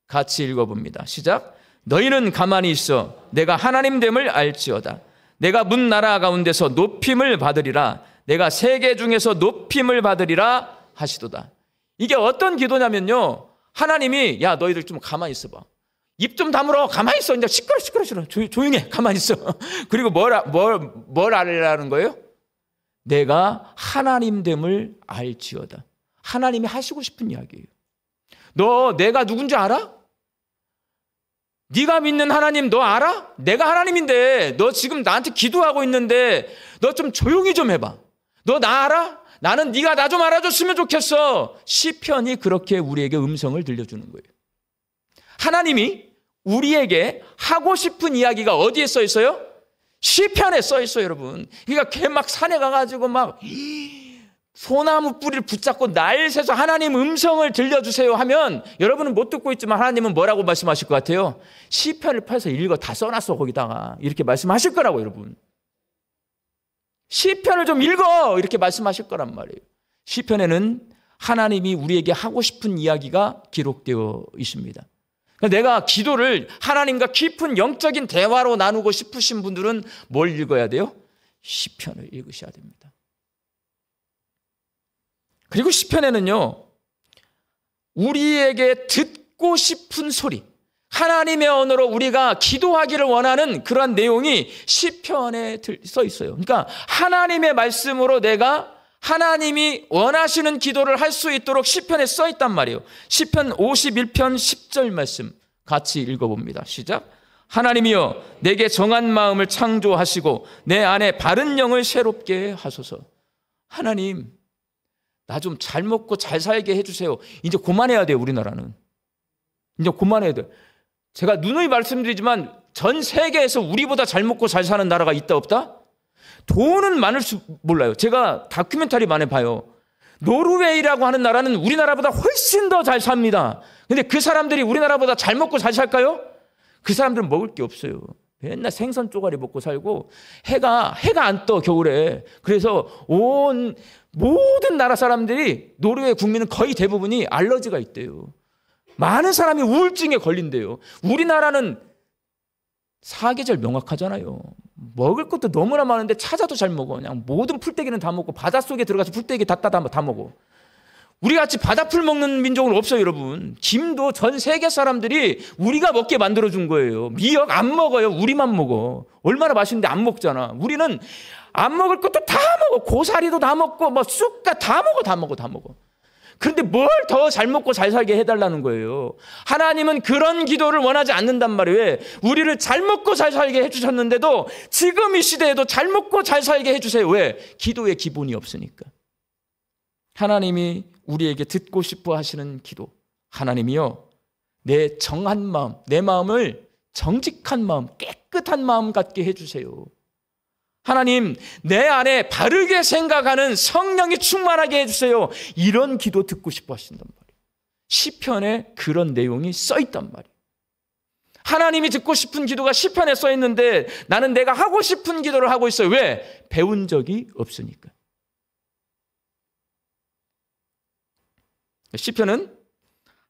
같이 읽어봅니다. 시작. 너희는 가만히 있어 내가 하나님됨을 알지어다. 내가 문 나라 가운데서 높임을 받으리라. 내가 세계 중에서 높임을 받으리라 하시도다. 이게 어떤 기도냐면요, 하나님이 야 너희들 좀 가만히 있어봐. 입 좀 다물어. 가만히 있어. 이제 시끄러. 조용해. 가만히 있어. 그리고 뭘 알으라는 거예요? 내가 하나님됨을 알지어다. 하나님이 하시고 싶은 이야기예요. 너 내가 누군지 알아? 네가 믿는 하나님 너 알아? 내가 하나님인데 너 지금 나한테 기도하고 있는데 너 좀 조용히 좀 해봐. 너 나 알아? 나는 네가 나 좀 알아줬으면 좋겠어. 시편이 그렇게 우리에게 음성을 들려주는 거예요. 하나님이 우리에게 하고 싶은 이야기가 어디에 써 있어요? 시편에 써 있어요, 여러분. 그러니까 걔 막 산에 가가지고 막 소나무 뿌리를 붙잡고 날 새서 하나님 음성을 들려주세요 하면 여러분은 못 듣고 있지만 하나님은 뭐라고 말씀하실 것 같아요? 시편을 펴서 읽어. 다 써놨어 거기다가. 이렇게 말씀하실 거라고, 여러분. 시편을 좀 읽어. 이렇게 말씀하실 거란 말이에요. 시편에는 하나님이 우리에게 하고 싶은 이야기가 기록되어 있습니다. 내가 기도를 하나님과 깊은 영적인 대화로 나누고 싶으신 분들은 뭘 읽어야 돼요? 시편을 읽으셔야 됩니다. 그리고 시편에는요, 우리에게 듣고 싶은 소리, 하나님의 언어로 우리가 기도하기를 원하는 그러한 내용이 시편에 써 있어요. 그러니까 하나님의 말씀으로 내가 하나님이 원하시는 기도를 할 수 있도록 시편에 써 있단 말이에요. 시편 51편 10절 말씀 같이 읽어봅니다. 시작. 하나님이여 내게 정한 마음을 창조하시고 내 안에 바른 영을 새롭게 하소서. 하나님, 나 좀 잘 먹고 잘 살게 해주세요. 이제 그만해야 돼요. 우리나라는 이제 그만해야 돼요. 제가 누누이 말씀드리지만 전 세계에서 우리보다 잘 먹고 잘 사는 나라가 있다 없다? 돈은 많을 수 몰라요. 제가 다큐멘터리 많이 봐요. 노르웨이라고 하는 나라는 우리나라보다 훨씬 더 잘 삽니다. 근데 그 사람들이 우리나라보다 잘 먹고 잘 살까요? 그 사람들은 먹을 게 없어요. 맨날 생선 쪼가리 먹고 살고 해가 안 떠 겨울에. 그래서 모든 나라 사람들이, 노르웨이 국민은 거의 대부분이 알러지가 있대요. 많은 사람이 우울증에 걸린대요. 우리나라는 사계절 명확하잖아요. 먹을 것도 너무나 많은데 찾아도 잘 먹어. 그냥 모든 풀떼기는 다 먹고 바닷속에 들어가서 풀떼기 다 먹어. 우리같이 바다풀 먹는 민족은 없어요, 여러분. 김도 전 세계 사람들이 우리가 먹게 만들어준 거예요. 미역 안 먹어요. 우리만 먹어. 얼마나 맛있는데 안 먹잖아. 우리는 안 먹을 것도 다 먹어. 고사리도 다 먹고 뭐 쑥갓 다 먹어. 그런데 뭘 더 잘 먹고 잘 살게 해달라는 거예요. 하나님은 그런 기도를 원하지 않는단 말이에요. 왜? 우리를 잘 먹고 잘 살게 해주셨는데도 지금 이 시대에도 잘 먹고 잘 살게 해주세요. 왜? 기도의 기본이 없으니까. 하나님이 우리에게 듣고 싶어 하시는 기도. 하나님이여 내 정한 마음, 내 마음을 정직한 마음, 깨끗한 마음 갖게 해주세요. 하나님, 내 안에 바르게 생각하는 성령이 충만하게 해주세요. 이런 기도 듣고 싶어 하신단 말이에요. 시편에 그런 내용이 써 있단 말이에요. 하나님이 듣고 싶은 기도가 시편에 써 있는데 나는 내가 하고 싶은 기도를 하고 있어요. 왜? 배운 적이 없으니까. 시편은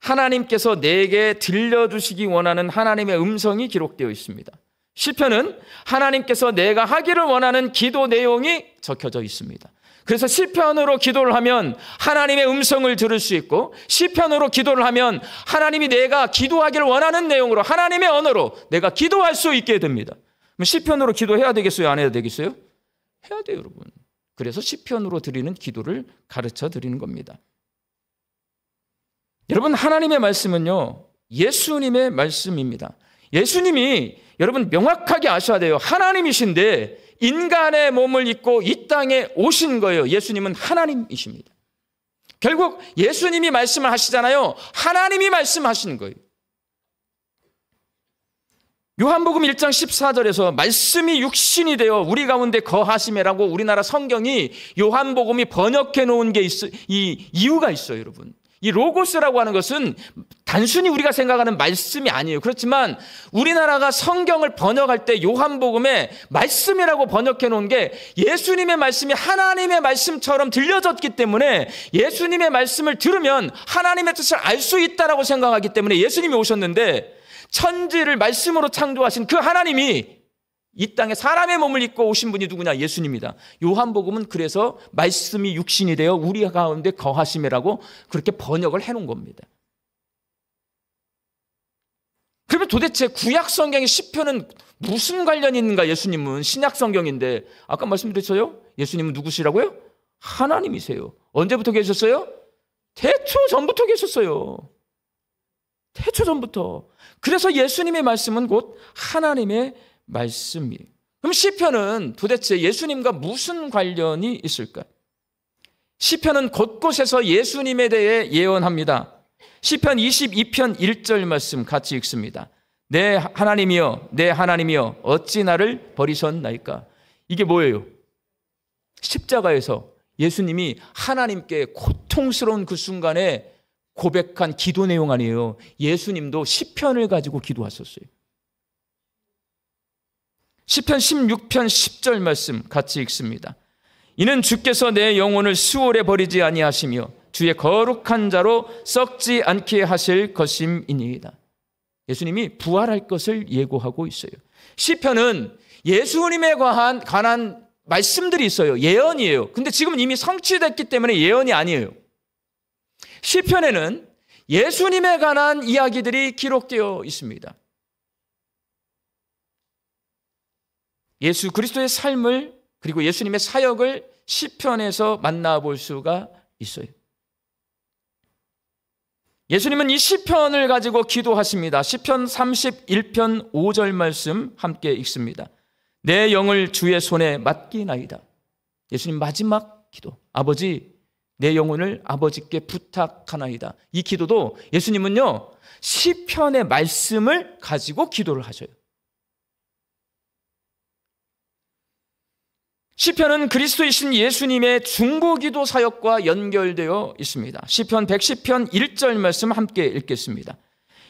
하나님께서 내게 들려주시기 원하는 하나님의 음성이 기록되어 있습니다. 시편은 하나님께서 내가 하기를 원하는 기도 내용이 적혀져 있습니다. 그래서 시편으로 기도를 하면 하나님의 음성을 들을 수 있고, 시편으로 기도를 하면 하나님이 내가 기도하기를 원하는 내용으로 하나님의 언어로 내가 기도할 수 있게 됩니다. 그럼 시편으로 기도해야 되겠어요? 안 해야 되겠어요? 해야 돼요, 여러분. 그래서 시편으로 드리는 기도를 가르쳐 드리는 겁니다. 여러분, 하나님의 말씀은요, 예수님의 말씀입니다. 예수님이 여러분 명확하게 아셔야 돼요. 하나님이신데 인간의 몸을 입고 이 땅에 오신 거예요. 예수님은 하나님이십니다. 결국 예수님이 말씀을 하시잖아요. 하나님이 말씀하시는 거예요. 요한복음 1장 14절에서 말씀이 육신이 되어 우리 가운데 거하심이라고 우리나라 성경이 요한복음이 번역해 놓은 게 이 이유가 있어요, 여러분. 이 로고스라고 하는 것은 단순히 우리가 생각하는 말씀이 아니에요. 그렇지만 우리나라가 성경을 번역할 때 요한복음에 말씀이라고 번역해 놓은 게 예수님의 말씀이 하나님의 말씀처럼 들려졌기 때문에 예수님의 말씀을 들으면 하나님의 뜻을 알 수 있다라고 생각하기 때문에 예수님이 오셨는데, 천지를 말씀으로 창조하신 그 하나님이 이 땅에 사람의 몸을 입고 오신 분이 누구냐? 예수님이다. 요한복음은 그래서 말씀이 육신이 되어 우리 가운데 거하심이라고 그렇게 번역을 해놓은 겁니다. 그러면 도대체 구약 성경의 시편은 무슨 관련이 있는가? 예수님은 신약 성경인데 아까 말씀드렸어요. 예수님은 누구시라고요? 하나님이세요. 언제부터 계셨어요? 태초 전부터 계셨어요. 태초 전부터. 그래서 예수님의 말씀은 곧 하나님의 말씀이에요. 그럼 시편은 도대체 예수님과 무슨 관련이 있을까? 시편은 곳곳에서 예수님에 대해 예언합니다. 시편 22편 1절 말씀 같이 읽습니다. 내 하나님이여, 내 하나님이여, 어찌 나를 버리셨나이까? 이게 뭐예요? 십자가에서 예수님이 하나님께 고통스러운 그 순간에 고백한 기도 내용 아니에요. 예수님도 시편을 가지고 기도하셨어요. 시편 16편 10절 말씀 같이 읽습니다. 이는 주께서 내 영혼을 수월에 버리지 아니하시며 주의 거룩한 자로 썩지 않게 하실 것임이니이다. 예수님이 부활할 것을 예고하고 있어요. 시편은 예수님에 관한 말씀들이 있어요. 예언이에요. 근데 지금 이미 성취됐기 때문에 예언이 아니에요. 시편에는 예수님에 관한 이야기들이 기록되어 있습니다. 예수 그리스도의 삶을 그리고 예수님의 사역을 시편에서 만나볼 수가 있어요. 예수님은 이 시편을 가지고 기도하십니다. 시편 31편 5절 말씀 함께 읽습니다. 내 영을 주의 손에 맡기나이다. 예수님 마지막 기도. 아버지, 내 영혼을 아버지께 부탁하나이다. 이 기도도 예수님은요, 시편의 말씀을 가지고 기도를 하셔요. 시편은 그리스도이신 예수님의 중보기도 사역과 연결되어 있습니다. 시편 110편 1절 말씀 함께 읽겠습니다.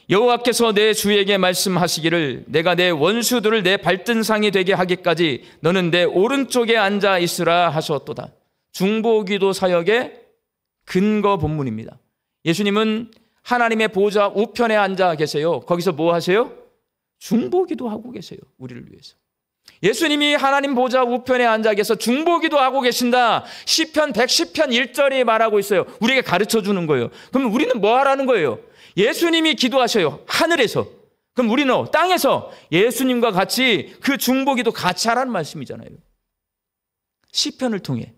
여호와께서 내 주에게 말씀하시기를 내가 내 원수들을 내 발등상이 되게 하기까지 너는 내 오른쪽에 앉아 있으라 하셨도다. 중보기도 사역의 근거 본문입니다. 예수님은 하나님의 보좌 우편에 앉아 계세요. 거기서 뭐 하세요? 중보기도 하고 계세요. 우리를 위해서. 예수님이 하나님 보좌 우편에 앉아 계셔서 중보기도 하고 계신다. 시편 110편 1절이 말하고 있어요. 우리에게 가르쳐 주는 거예요. 그럼 우리는 뭐 하라는 거예요? 예수님이 기도하셔요. 하늘에서. 그럼 우리는 땅에서 예수님과 같이 그 중보기도 같이 하라는 말씀이잖아요. 시편을 통해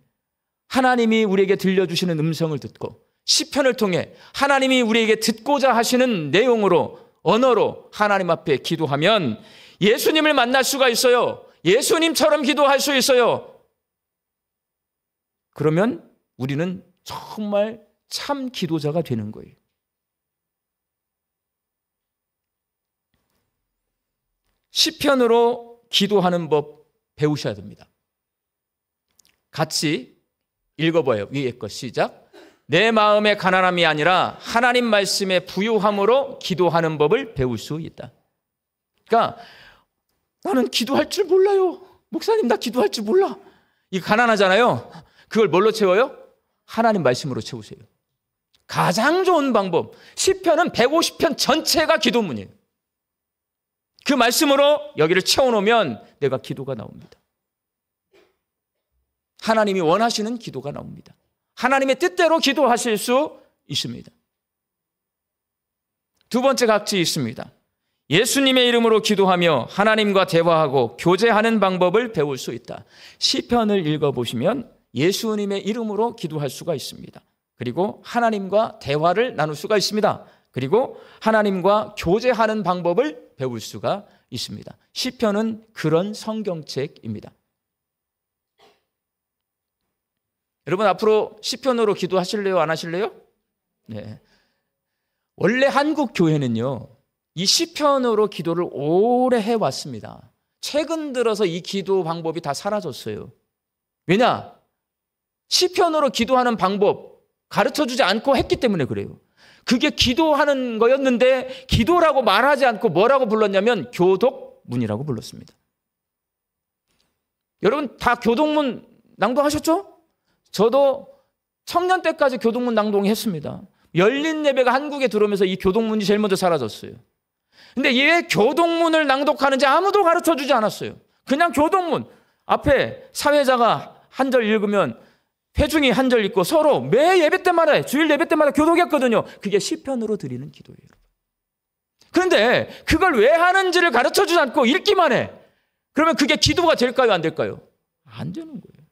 하나님이 우리에게 들려주시는 음성을 듣고 시편을 통해 하나님이 우리에게 듣고자 하시는 내용으로 언어로 하나님 앞에 기도하면 예수님을 만날 수가 있어요. 예수님처럼 기도할 수 있어요. 그러면 우리는 정말 참 기도자가 되는 거예요. 시편으로 기도하는 법 배우셔야 됩니다. 같이 읽어봐요. 위에 거 시작. 내 마음의 가난함이 아니라 하나님 말씀의 부유함으로 기도하는 법을 배울 수 있다. 그러니까 나는 기도할 줄 몰라요. 목사님, 나 기도할 줄 몰라. 이 가난하잖아요. 그걸 뭘로 채워요? 하나님 말씀으로 채우세요. 가장 좋은 방법. 시편은 150편 전체가 기도문이에요. 그 말씀으로 여기를 채워놓으면 내가 기도가 나옵니다. 하나님이 원하시는 기도가 나옵니다. 하나님의 뜻대로 기도하실 수 있습니다. 두 번째 각지 있습니다. 예수님의 이름으로 기도하며 하나님과 대화하고 교제하는 방법을 배울 수 있다. 시편을 읽어보시면 예수님의 이름으로 기도할 수가 있습니다. 그리고 하나님과 대화를 나눌 수가 있습니다. 그리고 하나님과 교제하는 방법을 배울 수가 있습니다. 시편은 그런 성경책입니다. 여러분, 앞으로 시편으로 기도하실래요? 안 하실래요? 네. 원래 한국 교회는요, 이 시편으로 기도를 오래 해왔습니다. 최근 들어서 이 기도 방법이 다 사라졌어요. 왜냐? 시편으로 기도하는 방법 가르쳐주지 않고 했기 때문에 그래요. 그게 기도하는 거였는데 기도라고 말하지 않고 뭐라고 불렀냐면 교독문이라고 불렀습니다. 여러분 다 교독문 낭독하셨죠? 저도 청년 때까지 교독문 낭독했습니다. 열린 예배가 한국에 들어오면서 이 교독문이 제일 먼저 사라졌어요. 근데 왜 교독문을 낭독하는지 아무도 가르쳐주지 않았어요. 그냥 교독문. 앞에 사회자가 한 절 읽으면 회중이 한 절 읽고 서로 매 예배 때마다 주일 예배 때마다 교독했거든요. 그게 시편으로 드리는 기도예요. 그런데 그걸 왜 하는지를 가르쳐주지 않고 읽기만 해. 그러면 그게 기도가 될까요? 안 될까요? 안 되는 거예요.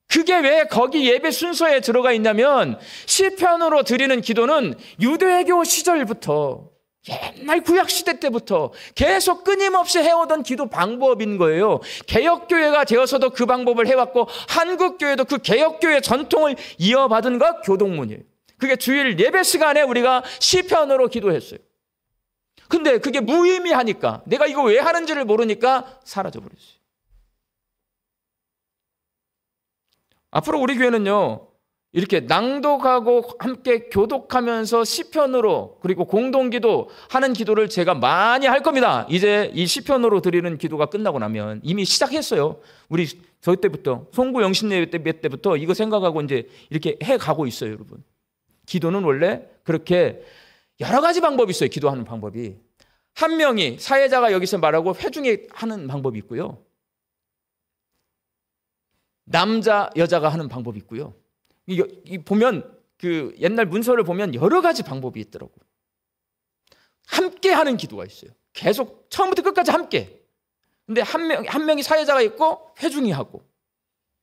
그게 왜 거기 예배 순서에 들어가 있냐면 시편으로 드리는 기도는 유대교 시절부터 옛날 구약시대 때부터 계속 끊임없이 해오던 기도 방법인 거예요. 개혁교회가 되어서도 그 방법을 해왔고 한국교회도 그 개혁교회 전통을 이어받은 것 교독문이에요. 그게 주일 예배 시간에 우리가 시편으로 기도했어요. 근데 그게 무의미하니까 내가 이거 왜 하는지를 모르니까 사라져버렸어요. 앞으로 우리 교회는요, 이렇게 낭독하고 함께 교독하면서 시편으로 그리고 공동기도 하는 기도를 제가 많이 할 겁니다. 이제 이 시편으로 드리는 기도가 끝나고 나면 이미 시작했어요. 우리 저희 때부터 송구 영신예배 때부터 이거 생각하고 이제 이렇게 해가고 있어요, 여러분. 기도는 원래 그렇게 여러 가지 방법이 있어요. 기도하는 방법이. 한 명이 사회자가 여기서 말하고 회중이 하는 방법이 있고요. 남자, 여자가 하는 방법이 있고요. 이 보면 그 옛날 문서를 보면 여러 가지 방법이 있더라고요. 함께 하는 기도가 있어요. 계속 처음부터 끝까지 함께. 근데 한 명이 사회자가 있고 회중이 하고,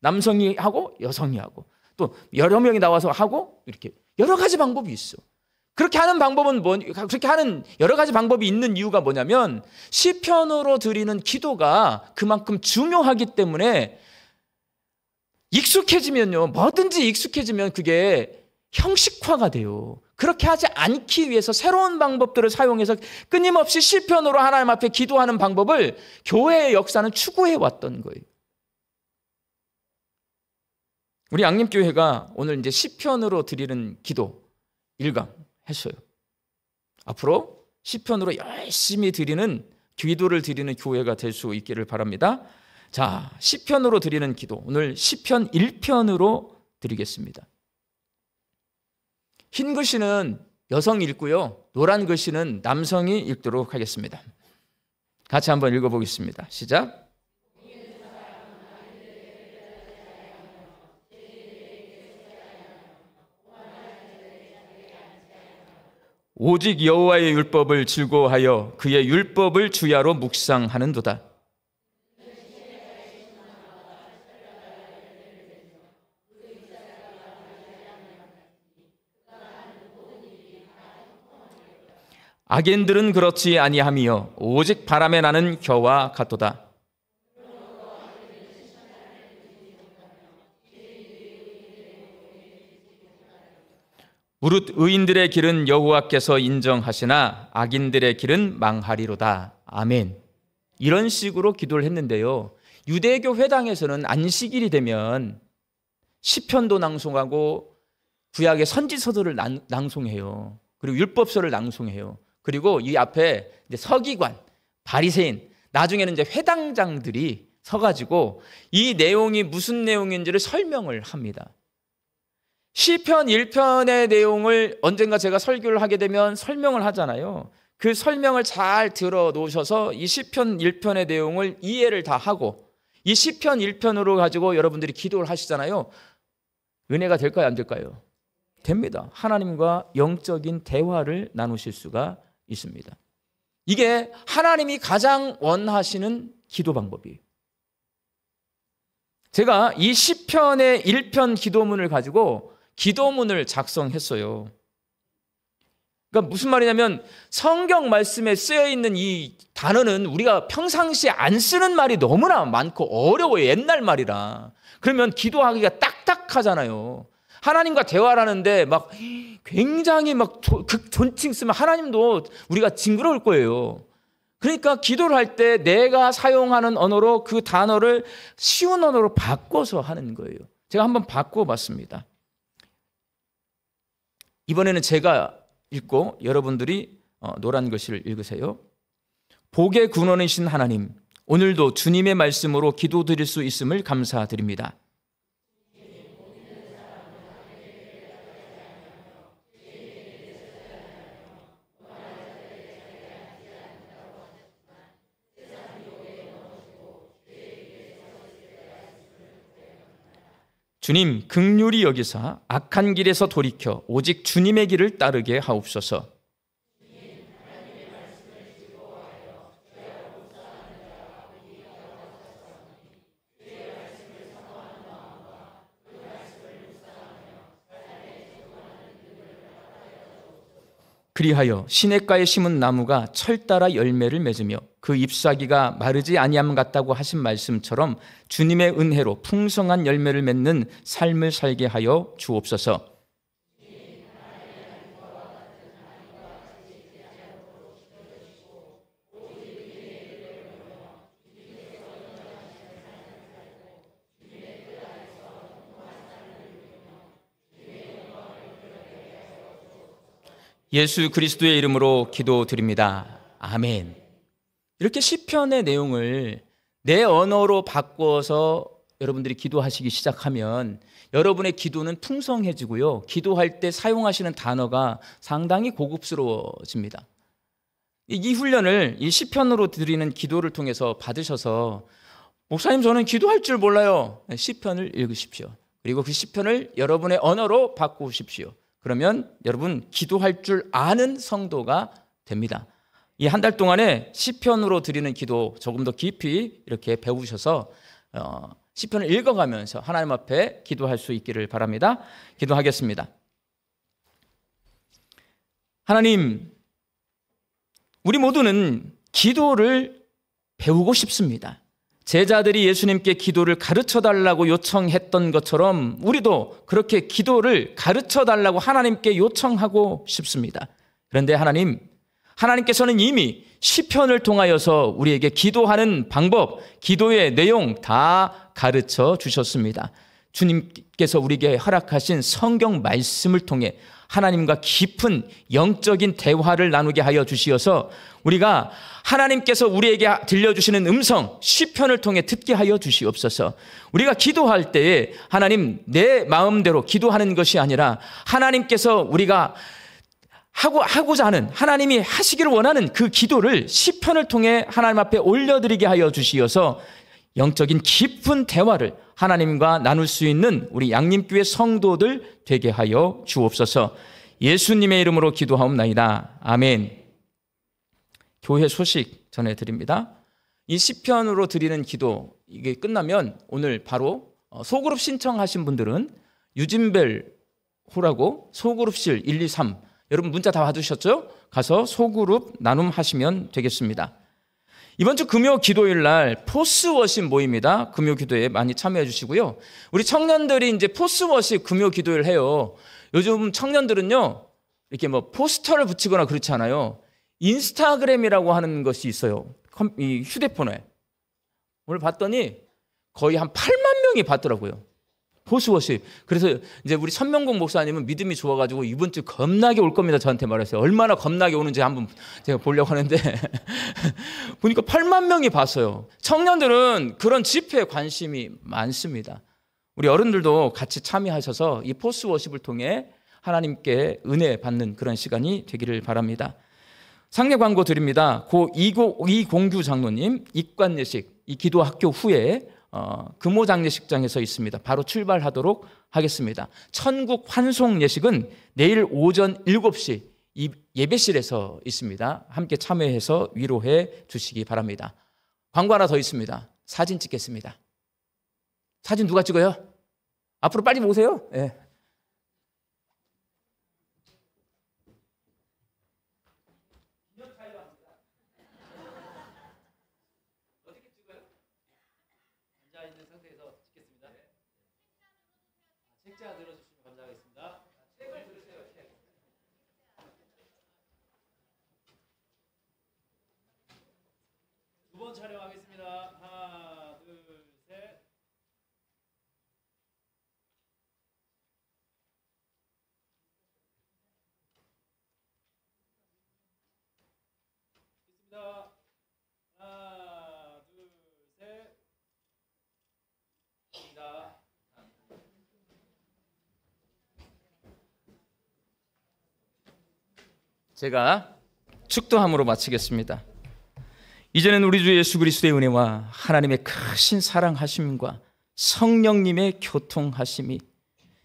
남성이 하고 여성이 하고, 또 여러 명이 나와서 하고, 이렇게 여러 가지 방법이 있어. 그렇게 하는 방법은 그렇게 하는 여러 가지 방법이 있는 이유가 뭐냐면 시편으로 드리는 기도가 그만큼 중요하기 때문에 익숙해지면요, 뭐든지 익숙해지면 그게 형식화가 돼요. 그렇게 하지 않기 위해서 새로운 방법들을 사용해서 끊임없이 시편으로 하나님 앞에 기도하는 방법을 교회의 역사는 추구해 왔던 거예요. 우리 양림교회가 오늘 이제 시편으로 드리는 기도 1강 했어요. 앞으로 시편으로 열심히 드리는 기도를 드리는 교회가 될 수 있기를 바랍니다. 자, 시편으로 드리는 기도, 오늘 시편 1편으로 드리겠습니다. 흰 글씨는 여성이 읽고요, 노란 글씨는 남성이 읽도록 하겠습니다. 같이 한번 읽어보겠습니다. 시작. 오직 여호와의 율법을 즐거워하여 그의 율법을 주야로 묵상하는도다. 악인들은 그렇지 아니하며 오직 바람에 나는 겨와 같도다. 무릇 의인들의 길은 여호와께서 인정하시나 악인들의 길은 망하리로다. 아멘. 이런 식으로 기도를 했는데요, 유대교 회당에서는 안식일이 되면 시편도 낭송하고 구약의 선지서들을 낭송해요. 그리고 율법서를 낭송해요. 그리고 이 앞에 이제 서기관, 바리새인, 나중에는 이제 회당장들이 서가지고 이 내용이 무슨 내용인지를 설명을 합니다. 시편 1편의 내용을 언젠가 제가 설교를 하게 되면 설명을 하잖아요. 그 설명을 잘 들어 놓으셔서 이 시편 1편의 내용을 이해를 다 하고 이 시편 1편으로 가지고 여러분들이 기도를 하시잖아요. 은혜가 될까요, 안 될까요? 됩니다. 하나님과 영적인 대화를 나누실 수가 있습니다. 이게 하나님이 가장 원하시는 기도 방법이에요. 제가 이 시편의 1편 기도문을 가지고 기도문을 작성했어요. 그러니까 무슨 말이냐면 성경 말씀에 쓰여 있는 이 단어는 우리가 평상시에 안 쓰는 말이 너무나 많고 어려워요. 옛날 말이라. 그러면 기도하기가 딱딱하잖아요. 하나님과 대화를 하는데 막 굉장히 막 극존칭 쓰면 하나님도 우리가 징그러울 거예요. 그러니까 기도를 할 때 내가 사용하는 언어로 그 단어를 쉬운 언어로 바꿔서 하는 거예요. 제가 한번 바꿔봤습니다. 이번에는 제가 읽고 여러분들이 노란 글씨를 읽으세요. 복의 근원이신 하나님, 오늘도 주님의 말씀으로 기도드릴 수 있음을 감사드립니다. 주님, 긍휼히 여기사 악한 길에서 돌이켜 오직 주님의 길을 따르게 하옵소서. 그리하여 시냇가에 심은 나무가 철 따라 열매를 맺으며 그 잎사귀가 마르지 아니함 같다고 하신 말씀처럼 주님의 은혜로 풍성한 열매를 맺는 삶을 살게 하여 주옵소서. 예수 그리스도의 이름으로 기도드립니다. 아멘. 이렇게 시편의 내용을 내 언어로 바꿔서 여러분들이 기도하시기 시작하면 여러분의 기도는 풍성해지고요. 기도할 때 사용하시는 단어가 상당히 고급스러워집니다. 이 훈련을 이 시편으로 드리는 기도를 통해서 받으셔서 목사님 저는 기도할 줄 몰라요. 시편을 읽으십시오. 그리고 그 시편을 여러분의 언어로 바꾸십시오. 그러면 여러분 기도할 줄 아는 성도가 됩니다. 이 한 달 동안에 시편으로 드리는 기도 조금 더 깊이 이렇게 배우셔서 시편을 읽어가면서 하나님 앞에 기도할 수 있기를 바랍니다. 기도하겠습니다. 하나님, 우리 모두는 기도를 배우고 싶습니다. 제자들이 예수님께 기도를 가르쳐달라고 요청했던 것처럼 우리도 그렇게 기도를 가르쳐달라고 하나님께 요청하고 싶습니다. 그런데 하나님께서는 이미 시편을 통하여서 우리에게 기도하는 방법, 기도의 내용 다 가르쳐 주셨습니다. 주님께서 우리에게 허락하신 성경 말씀을 통해 하나님과 깊은 영적인 대화를 나누게 하여 주시어서 우리가 하나님께서 우리에게 들려주시는 음성 시편을 통해 듣게 하여 주시옵소서. 우리가 기도할 때에 하나님 내 마음대로 기도하는 것이 아니라 하나님께서 우리가 하고자 하는 하나님이 하시기를 원하는 그 기도를 시편을 통해 하나님 앞에 올려드리게 하여 주시어서 영적인 깊은 대화를 하나님과 나눌 수 있는 우리 양림교회 성도들 되게 하여 주옵소서. 예수님의 이름으로 기도하옵나이다. 아멘. 교회 소식 전해드립니다. 이 시편으로 드리는 기도 이게 끝나면 오늘 바로 소그룹 신청하신 분들은 유진벨 호라고 소그룹실 1, 2, 3 여러분 문자 다 받으셨죠? 가서 소그룹 나눔하시면 되겠습니다. 이번 주 금요 기도일 날 포스워십 모임입니다. 금요 기도에 많이 참여해 주시고요. 우리 청년들이 이제 포스워십 금요 기도일 해요. 요즘 청년들은요, 이렇게 뭐 포스터를 붙이거나 그렇지 않아요. 인스타그램이라고 하는 것이 있어요. 이 휴대폰에. 오늘 봤더니 거의 한 8만 명이 봤더라고요. 포스워십. 그래서 이제 우리 선명공 목사님은 믿음이 좋아가지고 이번 주 겁나게 올 겁니다. 저한테 말했어요. 얼마나 겁나게 오는지 한번 제가 보려고 하는데 보니까 8만 명이 봤어요. 청년들은 그런 집회에 관심이 많습니다. 우리 어른들도 같이 참여하셔서 이 포스워십을 통해 하나님께 은혜 받는 그런 시간이 되기를 바랍니다. 상례 광고 드립니다. 고 이공규 장로님 입관예식 이 기도학교 후에 금호장례식장에서 있습니다. 바로 출발하도록 하겠습니다. 천국 환송 예식은 내일 오전 7시 이 예배실에서 있습니다. 함께 참여해서 위로해 주시기 바랍니다. 광고 하나 더 있습니다. 사진 찍겠습니다. 사진 누가 찍어요? 앞으로 빨리 오세요. 네. 책자 들어주시면 감사하겠습니다. 책을 들으세요. 책. 두 번 촬영하겠습니다. 하나, 둘, 셋. 있습니다. 하나, 둘, 셋. 있습니다. 제가 축도함으로 마치겠습니다. 이제는 우리 주 예수 그리스도의 은혜와 하나님의 크신 사랑하심과 성령님의 교통하심이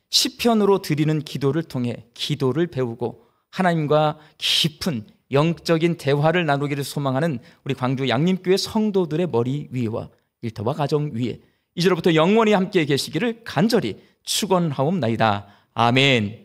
시편으로 드리는 기도를 통해 기도를 배우고 하나님과 깊은 영적인 대화를 나누기를 소망하는 우리 광주 양림교회 성도들의 머리 위와 일터와 가정 위에 이제로부터 영원히 함께 계시기를 간절히 축원하옵나이다. 아멘.